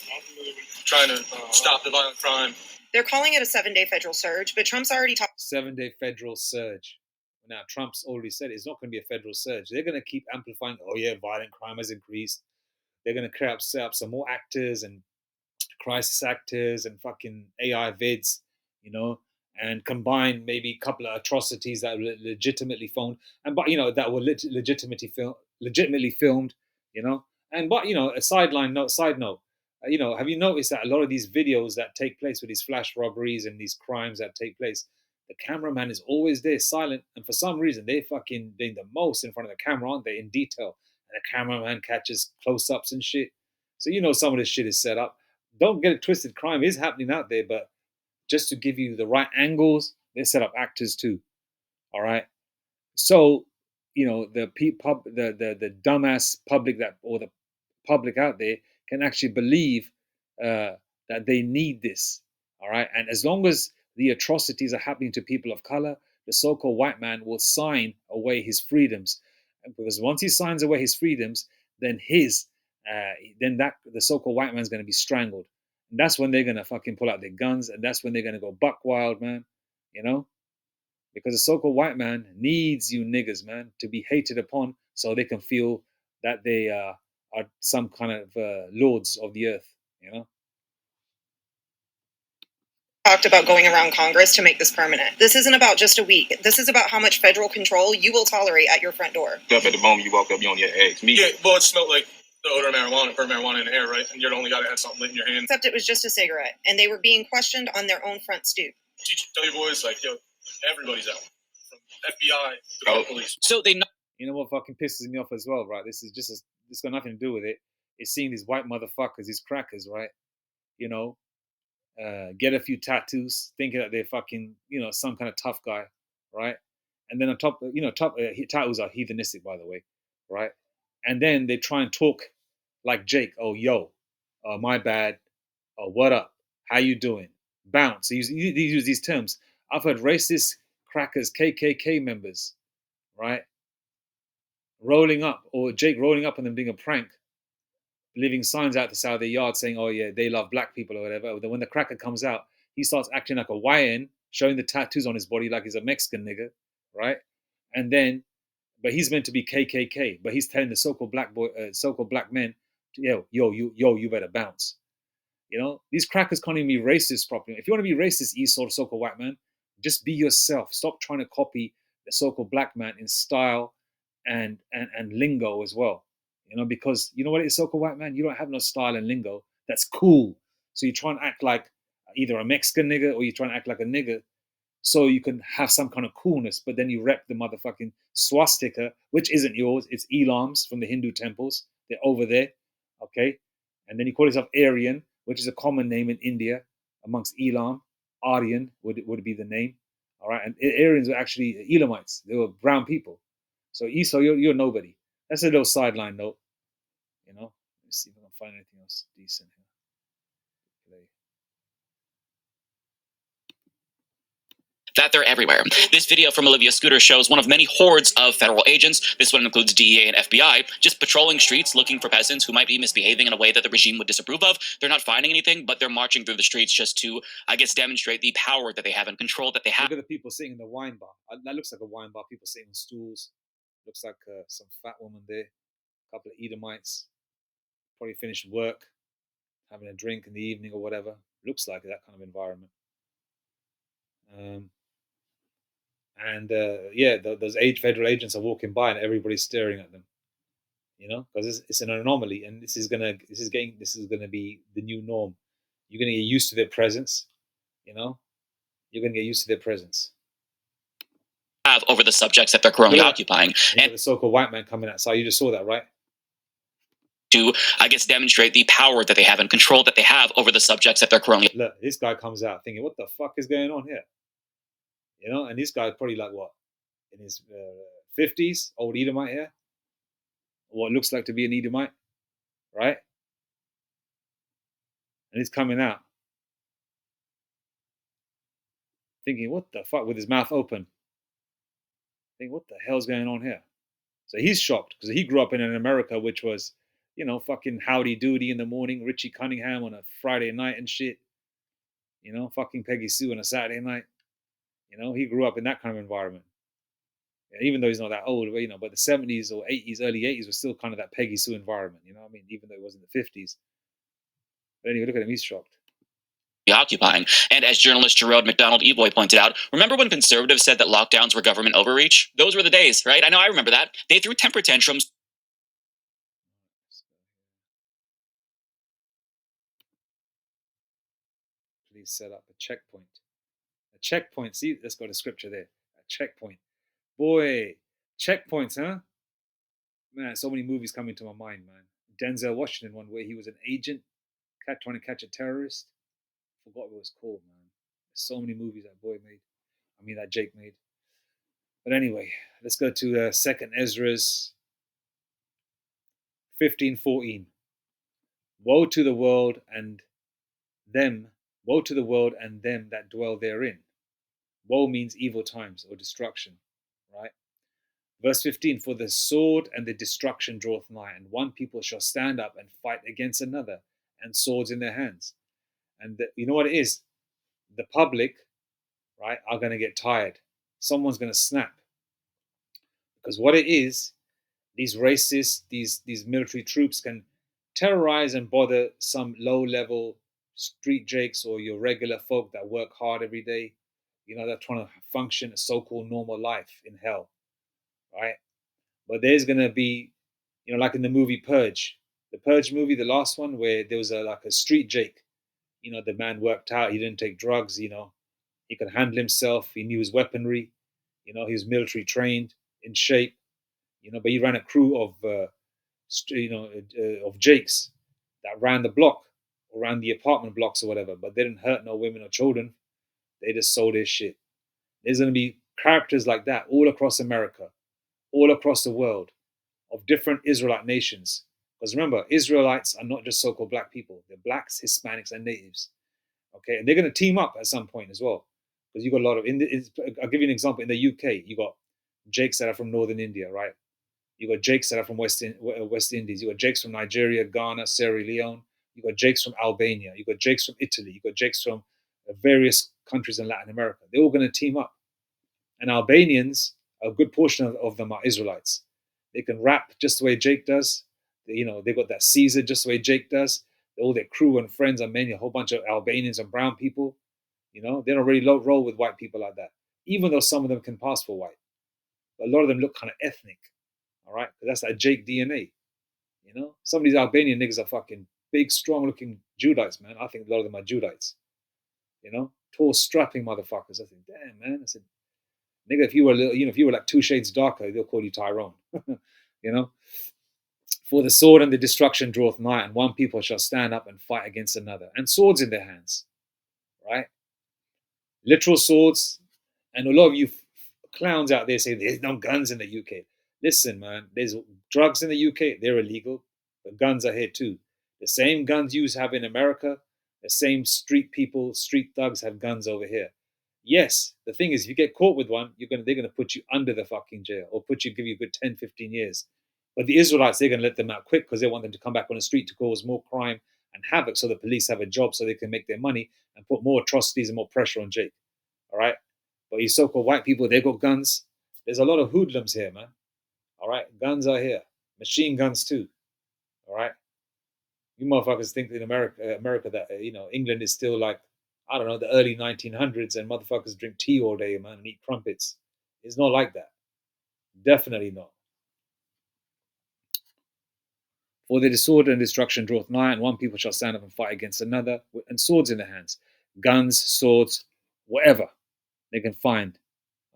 trying to stop the violent crime. They're calling it a 7-day federal surge, but Trump's already talked. 7-day federal surge. Now, Trump's already said it's not going to be a federal surge. They're going to keep amplifying, oh yeah, violent crime has increased. They're going to set up some more actors and crisis actors and fucking AI vids, and combine maybe a couple of atrocities that were legitimately filmed, that were legitimately filmed, And a side note, have you noticed that a lot of these videos that take place with these flash robberies and these crimes that take place, the cameraman is always there, silent, and for some reason they're fucking doing the most in front of the camera, aren't they? In detail, and the cameraman catches close-ups and shit. So some of this shit is set up. Don't get it twisted. Crime is happening out there, but just to give you the right angles, they set up actors too. All right. So, the dumbass public or the public out there can actually believe that they need this. All right. And as long as the atrocities are happening to people of color, the so-called white man will sign away his freedoms. Because once he signs away his freedoms, then the so-called white man's going to be strangled. And that's when they're going to fucking pull out their guns, and that's when they're going to go buck wild, man. Because the so-called white man needs you niggas, man, to be hated upon so they can feel that they are some kind of lords of the earth, Talked about going around Congress to make this permanent. This isn't about just a week. This is about how much federal control you will tolerate at your front door. Up at the moment you walk up, you on your eggs. Yeah, well, it smelled like the odor of marijuana in the air, right? And you're the only guy that had something lit in your hand. Except it was just a cigarette, and they were being questioned on their own front stoop. Tell your boys, everybody's out, from FBI to police. So they. You know what fucking pisses me off as well, right? This got nothing to do with it. It's seeing these white motherfuckers, these crackers, right? Get a few tattoos, thinking that they're fucking, some kind of tough guy, right? And then on top, tattoos are heathenistic, by the way, right? And then they try and talk like Jake. Oh, yo, my bad. Oh, what up? How you doing? Bounce. They use these terms. I've heard racist crackers, KKK members, right? Rolling up, or Jake rolling up on them doing a prank, leaving signs out the side of their yard saying, oh yeah, they love black people or whatever. When the cracker comes out, he starts acting like a YN, showing the tattoos on his body like he's a Mexican nigga, right? And then, but he's meant to be KKK, but he's telling the so-called black men, yo, you better bounce. These crackers can't even be racist properly. If you want to be racist, Esau, so-called white man, just be yourself. Stop trying to copy the so-called black man in style and lingo as well. Because you know what it is, so-called white man? You don't have no style and lingo that's cool. So you try and act like either a Mexican nigga or you try and act like a nigga so you can have some kind of coolness, but then you rep the motherfucking swastika, which isn't yours. It's Elam's from the Hindu temples. They're over there, okay? And then you call yourself Aryan, which is a common name in India amongst Elam. Aryan would be the name, all right? And Aryans were actually Elamites. They were brown people. So Esau, you're nobody. That's a little sideline note, Let's see if I can find anything else decent here. That they're everywhere. This video from Olivia Scooter shows one of many hordes of federal agents. This one includes DEA and FBI, just patrolling streets looking for peasants who might be misbehaving in a way that the regime would disapprove of. They're not finding anything, but they're marching through the streets just to, I guess, demonstrate the power that they have and control that they have. Look at the people sitting in the wine bar. That looks like a wine bar. People sitting on stools. Looks like some fat woman there. A couple of Edomites. Probably finished work, having a drink in the evening or whatever. Looks like that kind of environment. Those federal agents are walking by and everybody's staring at them, because it's an anomaly, and this is gonna be the new norm. You're gonna get used to their presence, you're gonna get used to their presence. have over the subjects that they're currently occupying. And the so-called white man coming outside. You just saw that, right? To, I guess, demonstrate the power that they have and control that they have over the subjects that they're currently. Look, this guy comes out thinking, what the fuck is going on here? You know, and this guy's probably like what? In his 50s, old Edomite here? What looks like to be an Edomite, right? And he's coming out thinking, what the fuck, with his mouth open. Thinking, what the hell's going on here? So he's shocked because he grew up in an America which was, you know, fucking Howdy Doody in the morning, Richie Cunningham on a Friday night and shit. You know, fucking Peggy Sue on a Saturday night. You know, he grew up in that kind of environment. Yeah, even though he's not that old, but, you know, but the 70s or 80s, early 80s was still kind of that Peggy Sue environment. You know what I mean? Even though it wasn't the 50s. But anyway, look at him. He's shocked. Occupying. And as journalist Gerard McDonald Evoy pointed out, remember when conservatives said that lockdowns were government overreach? Those were the days, right? I know, I remember that. They threw temper tantrums. Please set up a checkpoint. A checkpoint. See, let's go to scripture there. A checkpoint. Boy, checkpoints, huh? Man, so many movies come into my mind, man. Denzel Washington, one where he was an agent trying to catch a terrorist. Forgot what it was called, man. There's so many movies that boy made. I mean, that Jake made. But anyway, let's go to 2nd Esdras 15:14. Woe to the world and them. Woe to the world and them that dwell therein. Woe means evil times or destruction, right? Verse 15, for the sword and the destruction draweth nigh, and one people shall stand up and fight against another, and swords in their hands. And you know what it is? The public, right, are going to get tired. Someone's going to snap. Because what it is, these racists, these military troops can terrorize and bother some low-level street jakes or your regular folk that work hard every day. You know, they're trying to function a so-called normal life in hell, right? But there's going to be, you know, like in the movie Purge, the Purge movie, the last one, where there was like a street jake. You know, the man worked out, he didn't take drugs, you know, he could handle himself, he knew his weaponry, you know, he was military trained, in shape, you know, but he ran a crew of, of jakes that ran the block, or ran the apartment blocks or whatever, but they didn't hurt no women or children. They just sold their shit. There's going to be characters like that all across America, all across the world, of different Israelite nations. Because remember, Israelites are not just so-called black people. They're blacks, Hispanics, and natives. Okay, and they're going to team up at some point as well. Because you got a lot of, I'll give you an example. In the UK, you got jakes that are from northern India, right? You got jakes that are from West Indies. You got jakes from Nigeria, Ghana, Sierra Leone. You got jakes from Albania. You got jakes from Italy. You got jakes from various countries in Latin America. They're all going to team up. And Albanians, a good portion of them are Israelites. They can rap just the way Jake does. You know, they got that Caesar just the way Jake does. All their crew and friends are many, a whole bunch of Albanians and brown people. You know, they don't really roll with white people like that, even though some of them can pass for white. But a lot of them look kind of ethnic, all right? That's that Jake DNA, you know? Some of these Albanian niggas are fucking big, strong-looking Judites, man. I think a lot of them are Judites, you know? Tall, strapping motherfuckers. I think, damn, man. I said, nigga, if you were a little, you know, if you were like 2 shades darker, they'll call you Tyrone, you know? For the sword and the destruction draweth nigh, and one people shall stand up and fight against another, and swords in their hands, right? Literal swords. And a lot of you clowns out there say there's no guns in the UK. Listen, man, there's drugs in the UK. They're illegal, but guns are here too. The same guns you have in America, the same street people, street thugs have guns over here. Yes, the thing is, if you get caught with one, they're gonna put you under the fucking jail, or give you a good 10, 15 years. But the Israelites, they're gonna let them out quick because they want them to come back on the street to cause more crime and havoc, so the police have a job so they can make their money and put more atrocities and more pressure on Jake. All right. But these so-called white people, they got guns. There's a lot of hoodlums here, man. All right. Guns are here. Machine guns too. All right. You motherfuckers think in America that, you know, England is still like, I don't know, the early 1900s and motherfuckers drink tea all day, man, and eat crumpets. It's not like that. Definitely not. For the sword and destruction draweth nigh, and one people shall stand up and fight against another, and swords in their hands. Guns, swords, whatever they can find.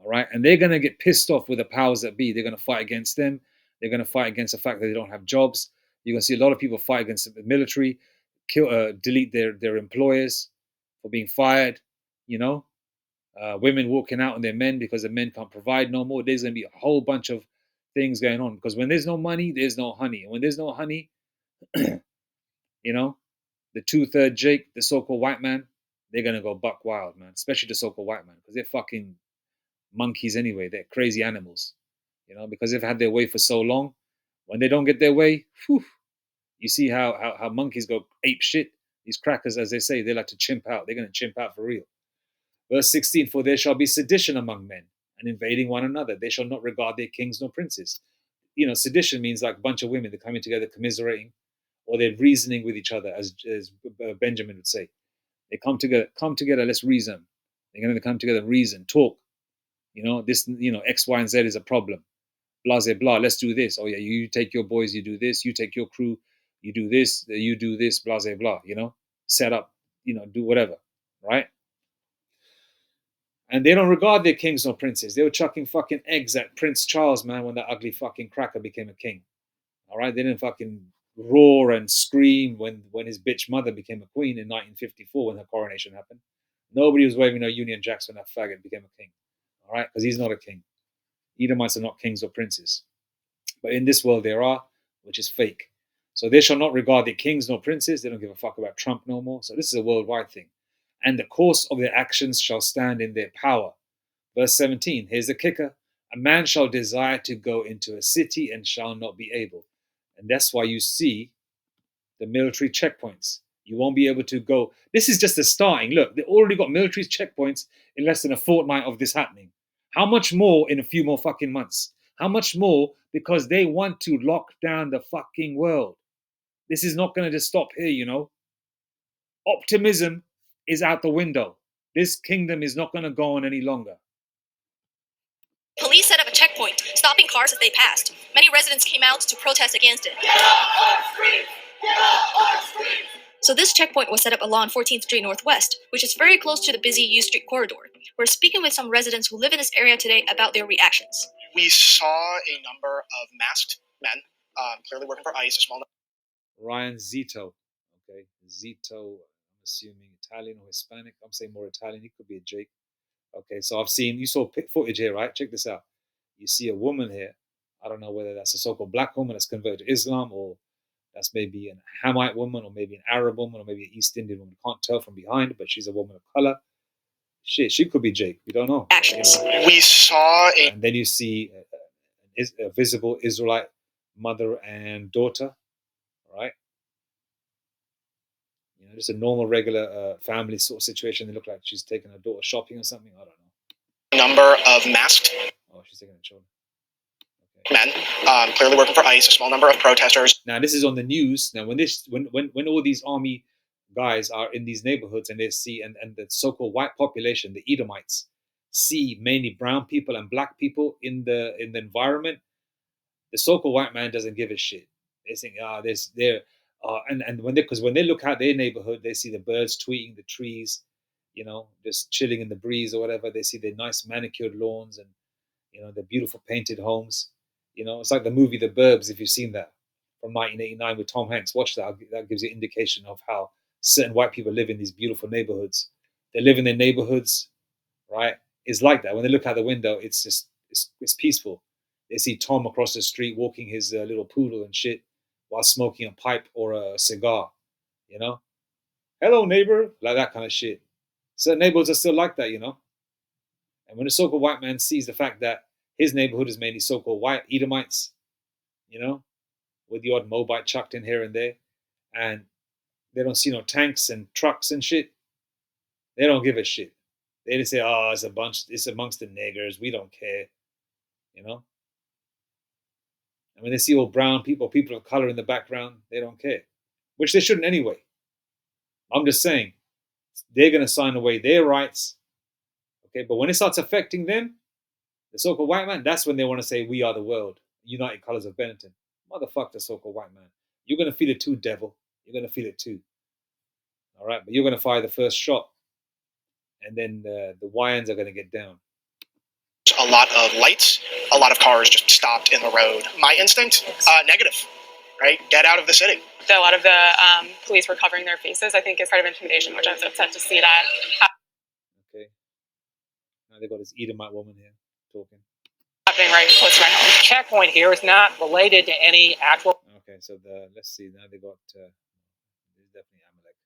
All right, and they're going to get pissed off with the powers that be. They're going to fight against them. They're going to fight against the fact that they don't have jobs. You're going to see a lot of people fight against the military, delete their employers for being fired. You know, women walking out on their men because the men can't provide no more. There's going to be a whole bunch of things going on because when there's no money, there's no honey. And when there's no honey, you know, the 2/3 Jake, the so-called white man, they're going to go buck wild, man. Especially the so-called white man because they're fucking monkeys anyway. They're crazy animals, you know, because they've had their way for so long. When they don't get their way, whew, you see how monkeys go ape shit. These crackers, as they say, they like to chimp out. They're going to chimp out for real. Verse 16, for there shall be sedition among men and invading one another. They shall not regard their kings nor princes. You know, sedition means like a bunch of women, they're coming together, commiserating, or they're reasoning with each other, as Benjamin would say. They come together, let's reason. They're going to come together, reason, talk. You know, this, you know, X, Y, and Z is a problem. Blah, blah, blah. Let's do this. Oh, yeah, you take your boys, you do this. You take your crew, you do this. You do this, blah, blah, blah. You know, set up, you know, do whatever, right? And they don't regard their kings nor princes. They were chucking fucking eggs at Prince Charles, man, when that ugly fucking cracker became a king. All right? They didn't fucking roar and scream when his bitch mother became a queen in 1954 when her coronation happened. Nobody was waving no Union Jacks when that faggot became a king. All right? Because he's not a king. Edomites are not kings or princes. But in this world there are, which is fake. So they shall not regard their kings nor princes. They don't give a fuck about Trump no more. So this is a worldwide thing. And the course of their actions shall stand in their power. Verse 17, here's the kicker. A man shall desire to go into a city and shall not be able. And that's why you see the military checkpoints. You won't be able to go. This is just the starting. Look, they already got military checkpoints in less than a fortnight of this happening. How much more in a few more fucking months? How much more? Because they want to lock down the fucking world. This is not going to just stop here, you know. Optimism is out the window. This kingdom is not going to go on any longer. Police set up a checkpoint, stopping cars as they passed. Many residents came out to protest against it. So this checkpoint was set up along 14th Street Northwest, which is very close to the busy U Street corridor. We're speaking with some residents who live in this area today about their reactions. We saw a number of masked men, clearly working for ICE, a small Ryan Zito. Okay, Zito, I'm assuming Italian or Hispanic. I'm saying more Italian. He could be a Jake. Okay, so you saw footage here, right? Check this out. You see a woman here. I don't know whether that's a so-called black woman that's converted to Islam, or that's maybe an Hamite woman, or maybe an Arab woman, or maybe an East Indian woman. Can't tell from behind, but she's a woman of color. Shit, she could be Jake. We don't know. Actions. We saw a... And then you see a visible Israelite mother and daughter, right? You know, just a normal, regular family sort of situation. They look like she's taking her daughter shopping or something. I don't know. Number of masked Oh, she's taking her children. men, clearly working for ICE, a small number of protesters. Now this is on the news. Now when all these army guys are in these neighborhoods and they see and the so-called white population, the Edomites, see mainly brown people and black people in the environment, the so-called white man doesn't give a shit. They think, and when they look out their neighborhood, they see the birds tweeting, the trees, you know, just chilling in the breeze or whatever. They see their nice manicured lawns and, you know, the beautiful painted homes. You know, it's like the movie The Burbs, if you've seen that, from 1989 with Tom Hanks. Watch that. That gives you an indication of how certain white people live in these beautiful neighborhoods. They live in their neighborhoods, right? It's like that. When they look out the window, it's just it's peaceful. They see Tom across the street walking his little poodle and shit while smoking a pipe or a cigar. You know, hello neighbor, like that kind of shit. Certain neighborhoods are still like that, you know. And when the so-called white man sees the fact that his neighborhood is mainly so-called white Edomites, you know, with the odd Moabite chucked in here and there, and they don't see no tanks and trucks and shit, they don't give a shit. They just say, "Oh, it's amongst the niggers. We don't care," you know. And when they see all brown people, people of color in the background, they don't care, which they shouldn't anyway. I'm just saying, they're going to sign away their rights, okay? But when it starts affecting them, the so-called white man, that's when they want to say, "We are the world, United Colors of Benetton." Motherfuck the so-called white man. You're going to feel it too, devil. You're going to feel it too. All right, but you're going to fire the first shot, and then the YNs are going to get down. a lot of lights, a lot of cars just stopped in the road. My instinct, negative, right? Get out of the city. A lot of the police were covering their faces, I think, is part of intimidation, which I was upset to see that. Okay. Now they got this Edomite woman here talking. Happening right close to my home. Checkpoint here is not related to any actual. Okay, so let's see. Now they got. There's definitely Amalek.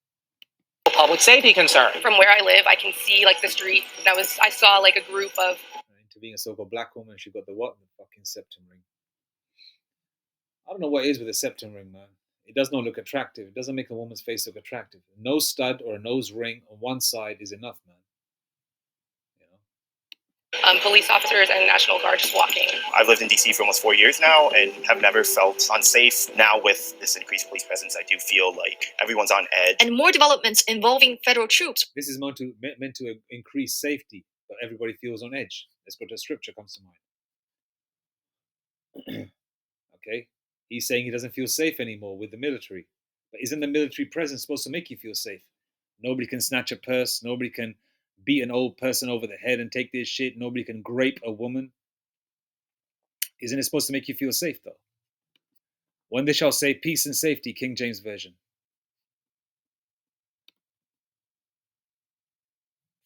Public safety concern. From where I live, I can see like the street. I saw like a group of. Intervening a so-called black woman, she got the what? The fucking septum ring. I don't know what it is with a septum ring, man. It does not look attractive. It doesn't make a woman's face look attractive. A nose stud or a nose ring on one side is enough, man. Police officers and National Guard just walking. I've lived in DC for almost 4 years now and have never felt unsafe. Now with this increased police presence, I do feel like everyone's on edge. And more developments involving federal troops. This is meant to increase safety, but everybody feels on edge. Let's go to scripture comes to mind. Okay? He's saying he doesn't feel safe anymore with the military. But isn't the military presence supposed to make you feel safe? Nobody can snatch a purse. Nobody can beat an old person over the head and take their shit. Nobody can grape a woman. Isn't it supposed to make you feel safe, though? When they shall say peace and safety, King James Version.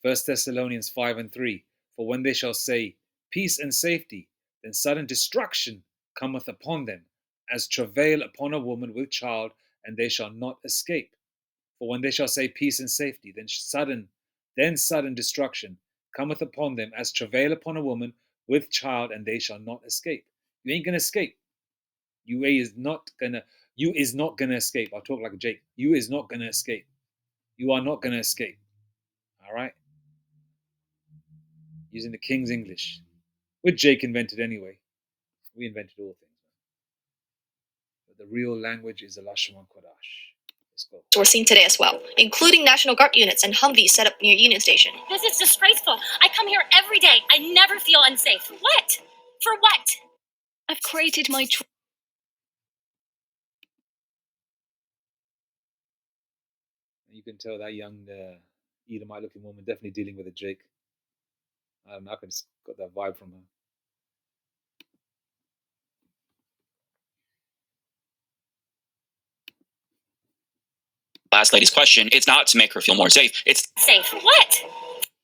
1 Thessalonians 5:3. For when they shall say peace and safety, then sudden destruction cometh upon them, as travail upon a woman with child, and they shall not escape. For when they shall say peace and safety, then sudden destruction cometh upon them, as travail upon a woman with child, and they shall not escape. You ain't gonna escape. You is not gonna escape. I'll talk like Jake. You is not gonna escape. You are not gonna escape. All right? Using the King's English, which Jake invented anyway. We invented all things. But the real language is the Lashon Kodash. Let's go. We're seeing today as well, including National Guard units and Humvees set up near Union Station. This is disgraceful. I come here every day. I never feel unsafe. What? For what? I've created my You can tell that young Edomite looking woman definitely dealing with a Jake. I don't know, I just got that vibe from her. Last lady's question, it's not to make her feel more safe. It's safe. What?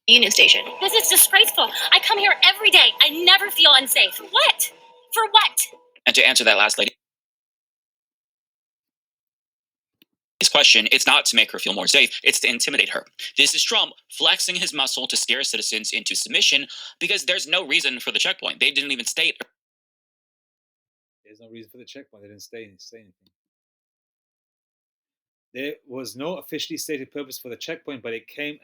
Union Station. This is disgraceful. I come here every day. I never feel unsafe. What? For what? And to answer that last lady's question, it's not to make her feel more safe, it's to intimidate her. This is Trump flexing his muscle to scare citizens into submission because there's no reason for the checkpoint. They didn't even state. There's no reason for the checkpoint. They didn't say anything. There was no officially stated purpose for the checkpoint, but it came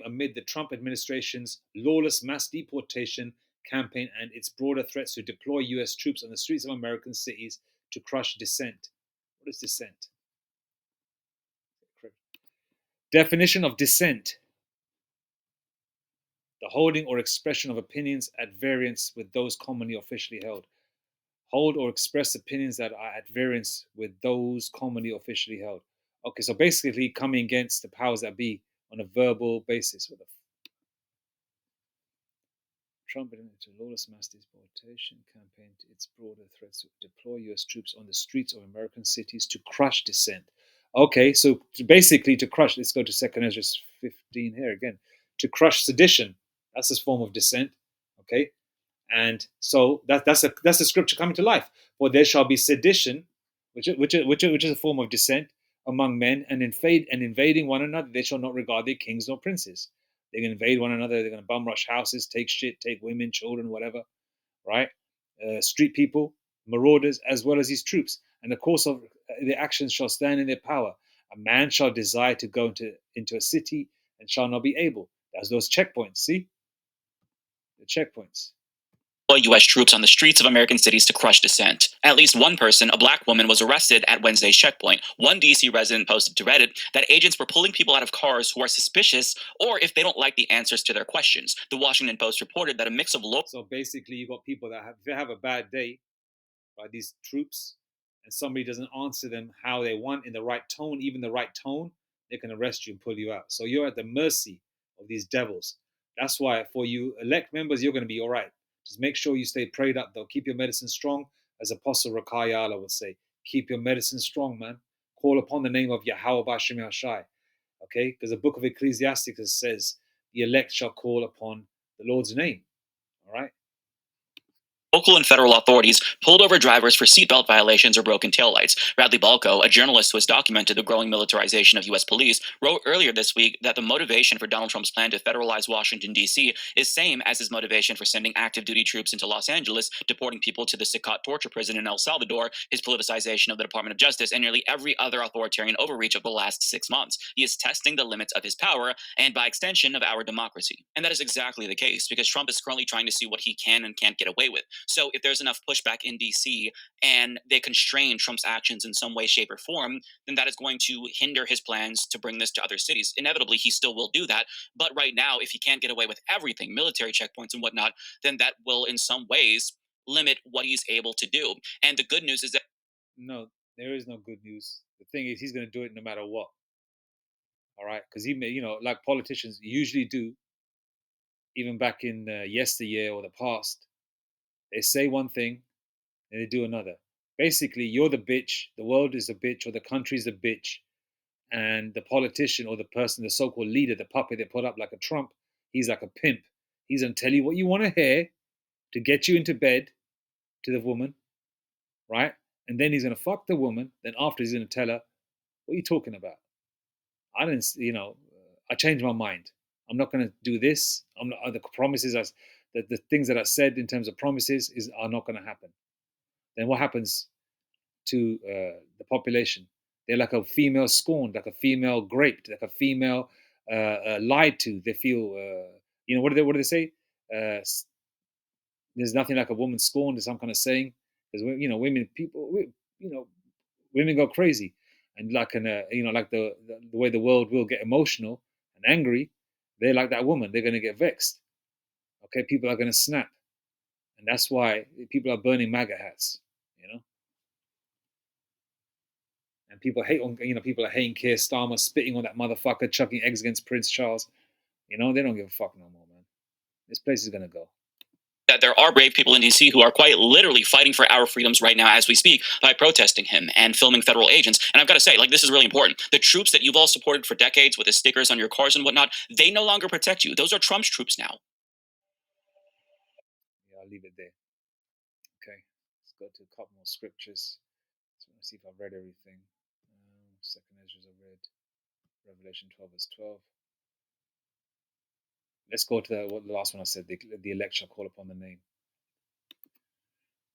amid the Trump administration's lawless mass deportation campaign and its broader threats to deploy U.S. troops on the streets of American cities to crush dissent. What is dissent? Definition of dissent: the holding or expression of opinions at variance with those commonly officially held. Hold or express opinions that are at variance with those commonly officially held. Okay, so basically coming against the powers that be on a verbal basis. Trump into lawless mass deportation campaign to its broader threats to deploy U.S. troops on the streets of American cities to crush dissent. Okay, so basically to crush, let's go to 2 Esdras 15 here again. To crush sedition, that's a form of dissent, okay? And so that's a scripture coming to life. For there shall be sedition, which is a form of dissent among men, and invading one another. They shall not regard their kings nor princes. They're going to invade one another. They're going to bum rush houses, take shit, take women, children, whatever, right? Street people, marauders, as well as his troops. And the course of their actions shall stand in their power. A man shall desire to go into a city and shall not be able. That's those checkpoints, see? The checkpoints. U.S. troops on the streets of American cities to crush dissent. At least one person, a black woman, was arrested at Wednesday's checkpoint. One D.C. resident posted to Reddit that agents were pulling people out of cars who are suspicious or if they don't like the answers to their questions. The Washington Post reported that a mix of local... So basically, you got people that have a bad day by these troops, and somebody doesn't answer them how they want in the right tone, even the right tone, they can arrest you and pull you out. So you're at the mercy of these devils. That's why for you elect members, you're going to be all right. Just make sure you stay prayed up, though. Keep your medicine strong, as Apostle Rakayala would say. Keep your medicine strong, man. Call upon the name of Yahweh Bashim Yashai. Okay? Because the book of Ecclesiasticus says, the elect shall call upon the Lord's name. All right? Local and federal authorities pulled over drivers for seatbelt violations or broken taillights. Bradley Balco, a journalist who has documented the growing militarization of U.S. police, wrote earlier this week that the motivation for Donald Trump's plan to federalize Washington, D.C. is same as his motivation for sending active duty troops into Los Angeles, deporting people to the Sicat torture prison in El Salvador, his politicization of the Department of Justice, and nearly every other authoritarian overreach of the last 6 months. He is testing the limits of his power and, by extension, of our democracy. And that is exactly the case, because Trump is currently trying to see what he can and can't get away with. So if there's enough pushback in DC and they constrain Trump's actions in some way, shape, or form, then that is going to hinder his plans to bring this to other cities. Inevitably, he still will do that. But right now, if he can't get away with everything, military checkpoints and whatnot, then that will in some ways limit what he's able to do. And the good news is that No, there is no good news. The thing is, he's going to do it no matter what. All right? Because he may, like politicians usually do, even back in yesteryear or the past, they say one thing and they do another. Basically, you're the bitch, the world is a bitch, or the country's a bitch, and the politician or the person, the so-called leader, the puppet they put up like a Trump, he's like a pimp. He's gonna tell you what you want to hear to get you into bed to the woman, right? And then he's gonna fuck the woman. Then after he's gonna tell her, "What are you talking about? I didn't, I changed my mind. I'm not gonna do this. I'm not, the promises, the things that I said in terms of promises are not gonna happen." Then what happens to the population? They're like a female scorned, like a female graped, like a female lied to. They feel, what do they say? There's nothing like a woman scorned, is some kind of saying. Because women, women go crazy, and like like the way the world will get emotional and angry. They're like that woman. They're going to get vexed. Okay, people are going to snap, and that's why people are burning MAGA hats. And people hate on, people are hating Keir Starmer, spitting on that motherfucker, chucking eggs against Prince Charles. They don't give a fuck no more, man. This place is gonna go. that there are brave people in DC who are quite literally fighting for our freedoms right now as we speak by protesting him and filming federal agents. And I've got to say, this is really important. The troops that you've all supported for decades with the stickers on your cars and whatnot, they no longer protect you. Those are Trump's troops now. Yeah, I'll leave it there. Okay, let's go to a couple more scriptures. So let's see if I've read everything. Second Esdras I read. Revelation 12 verse 12. Let's go to the last one I said. The elect shall call upon the name.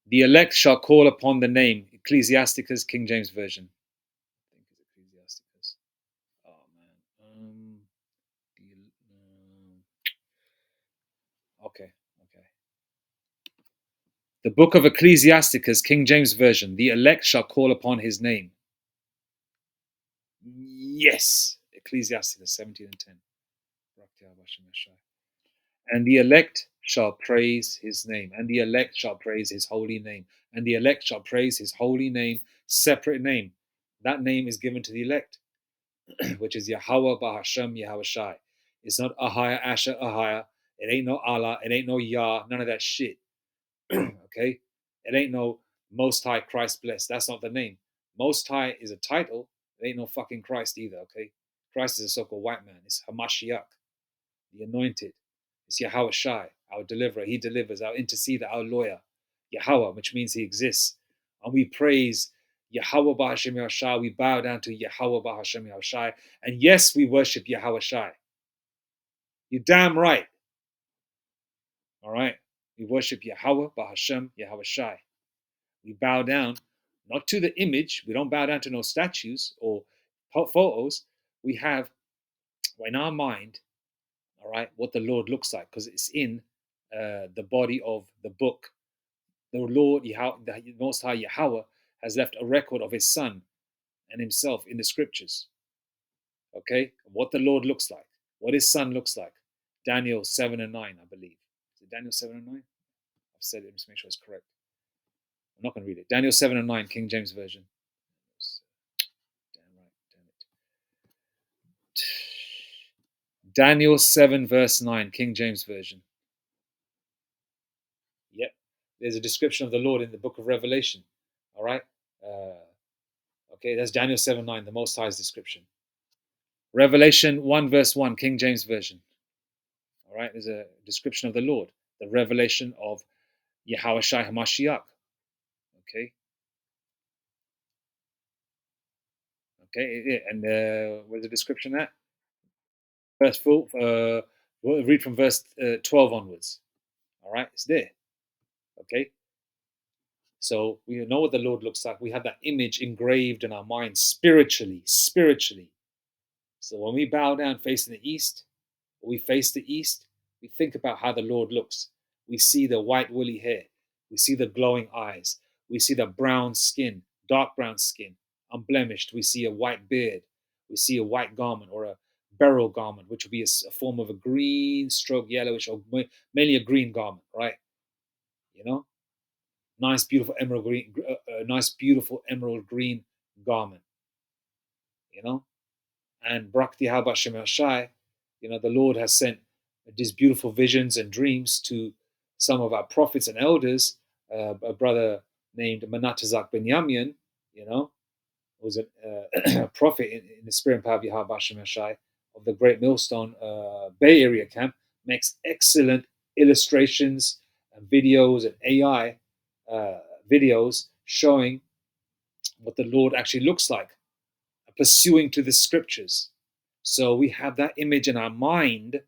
The elect shall call upon the name. Ecclesiasticus, King James Version. I think it's Ecclesiasticus. Oh man. Okay. The book of Ecclesiasticus, King James Version. The elect shall call upon his name. Yes. Ecclesiasticus 17 and 10. And the elect shall praise his name. And the elect shall praise his holy name. And the elect shall praise his holy name, separate name. That name is given to the elect, which is Yahweh Bahashem Yahweh Shai. It's not Ahaya, Asher, Ahaya. It ain't no Allah. It ain't no Yah. None of that shit. Okay? It ain't no Most High Christ blessed. That's not the name. Most High is a title. It ain't no fucking Christ either, okay? Christ is a so-called white man. It's Hamashiach, the anointed. It's Yahweh Shai, our deliverer. He delivers, our interceder, our lawyer. Yahweh, which means he exists. And we praise Yahweh Bahashem Yahushai. We bow down to Yahweh Bahashem Yahushai. And yes, we worship Yahweh Shai. You're damn right. All right? We worship Yahweh Bahashem Yahweh Shai. We bow down not to the image. We don't bow down to no statues or photos. We have in our mind, all right, what the Lord looks like, because it's in the body of the book. The Lord, the Most High Yahweh, has left a record of his Son and himself in the scriptures. Okay? What the Lord looks like, what his Son looks like. Daniel 7 and 9, I believe. Is it Daniel 7 and 9? I've said it, just make sure it's correct. I'm not going to read it. Daniel 7 and 9, King James Version. Damn right, damn Daniel 7 verse 9, King James Version. Yep. There's a description of the Lord in the book of Revelation. All right. Okay, that's Daniel 7 9, the Most High's description. Revelation 1 verse 1, King James Version. All right, there's a description of the Lord, the revelation of Yahweh Shai HaMashiach. Okay. Okay, and where's the description at? Verse 4, we'll read from verse 12 onwards. All right, it's there. Okay. So we know what the Lord looks like. We have that image engraved in our minds spiritually. So when we bow down facing the east, or we face the east, we think about how the Lord looks. We see the white woolly hair. We see the glowing eyes. We see the brown skin, dark brown skin, unblemished. We see a white beard. We see a white garment or a beryl garment, which would be a form of a green stroke yellowish, or mainly a green garment, right? You know, nice, beautiful emerald green, nice, beautiful emerald green garment. You know, and Brakti Habashim Shai, you know, the Lord has sent these beautiful visions and dreams to some of our prophets and elders. A brother named Manatazak Ben Yamyan, you know, was a prophet in the spirit and power of Yahweh Hashem Shai of the Great Millstone Bay Area camp, makes excellent illustrations and videos and AI videos showing what the Lord actually looks like, pursuing to the scriptures. So we have that image in our mind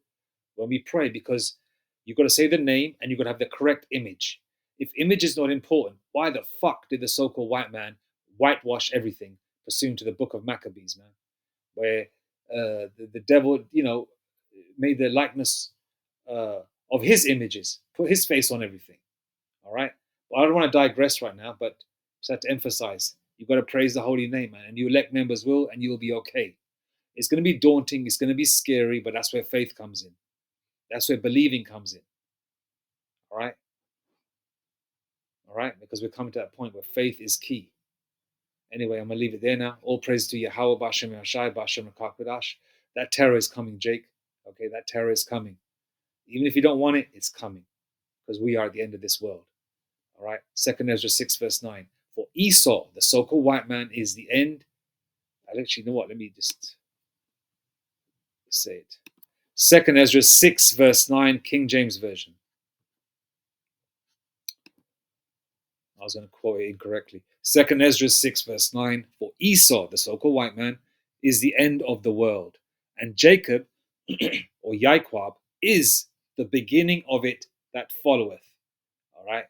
when we pray, because you've got to say the name and you've got to have the correct image. If image is not important, why the fuck did the so-called white man whitewash everything, pursuing to the book of Maccabees, man, where the devil, you know, made the likeness of his images, put his face on everything. All right. Well, I don't want to digress right now, but just have to emphasize, you've got to praise the holy name, man, and you elect members will, and you will be okay. It's going to be daunting. It's going to be scary, but that's where faith comes in. That's where believing comes in. All right? All right? Because we're coming to that point where faith is key. Anyway, I'm going to leave it there now. All praise to Yahweh, Bashem Yashai, Bashem Rakakadash. That terror is coming, Jake. Okay, that terror is coming. Even if you don't want it, it's coming. Because we are at the end of this world. All right? 2nd Esdras 6 verse 9. For Esau, the so-called white man, is the end. Actually, you know what? Let me just say it. 2nd Esdras 6 verse 9, King James Version. I was going to quote it incorrectly. 2nd Esdras 6 verse 9. For Esau, the so-called white man, is the end of the world. And Jacob, or Yaquab, is the beginning of it that followeth. All right?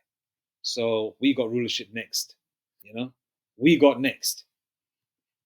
So we got rulership next. You know? We got next.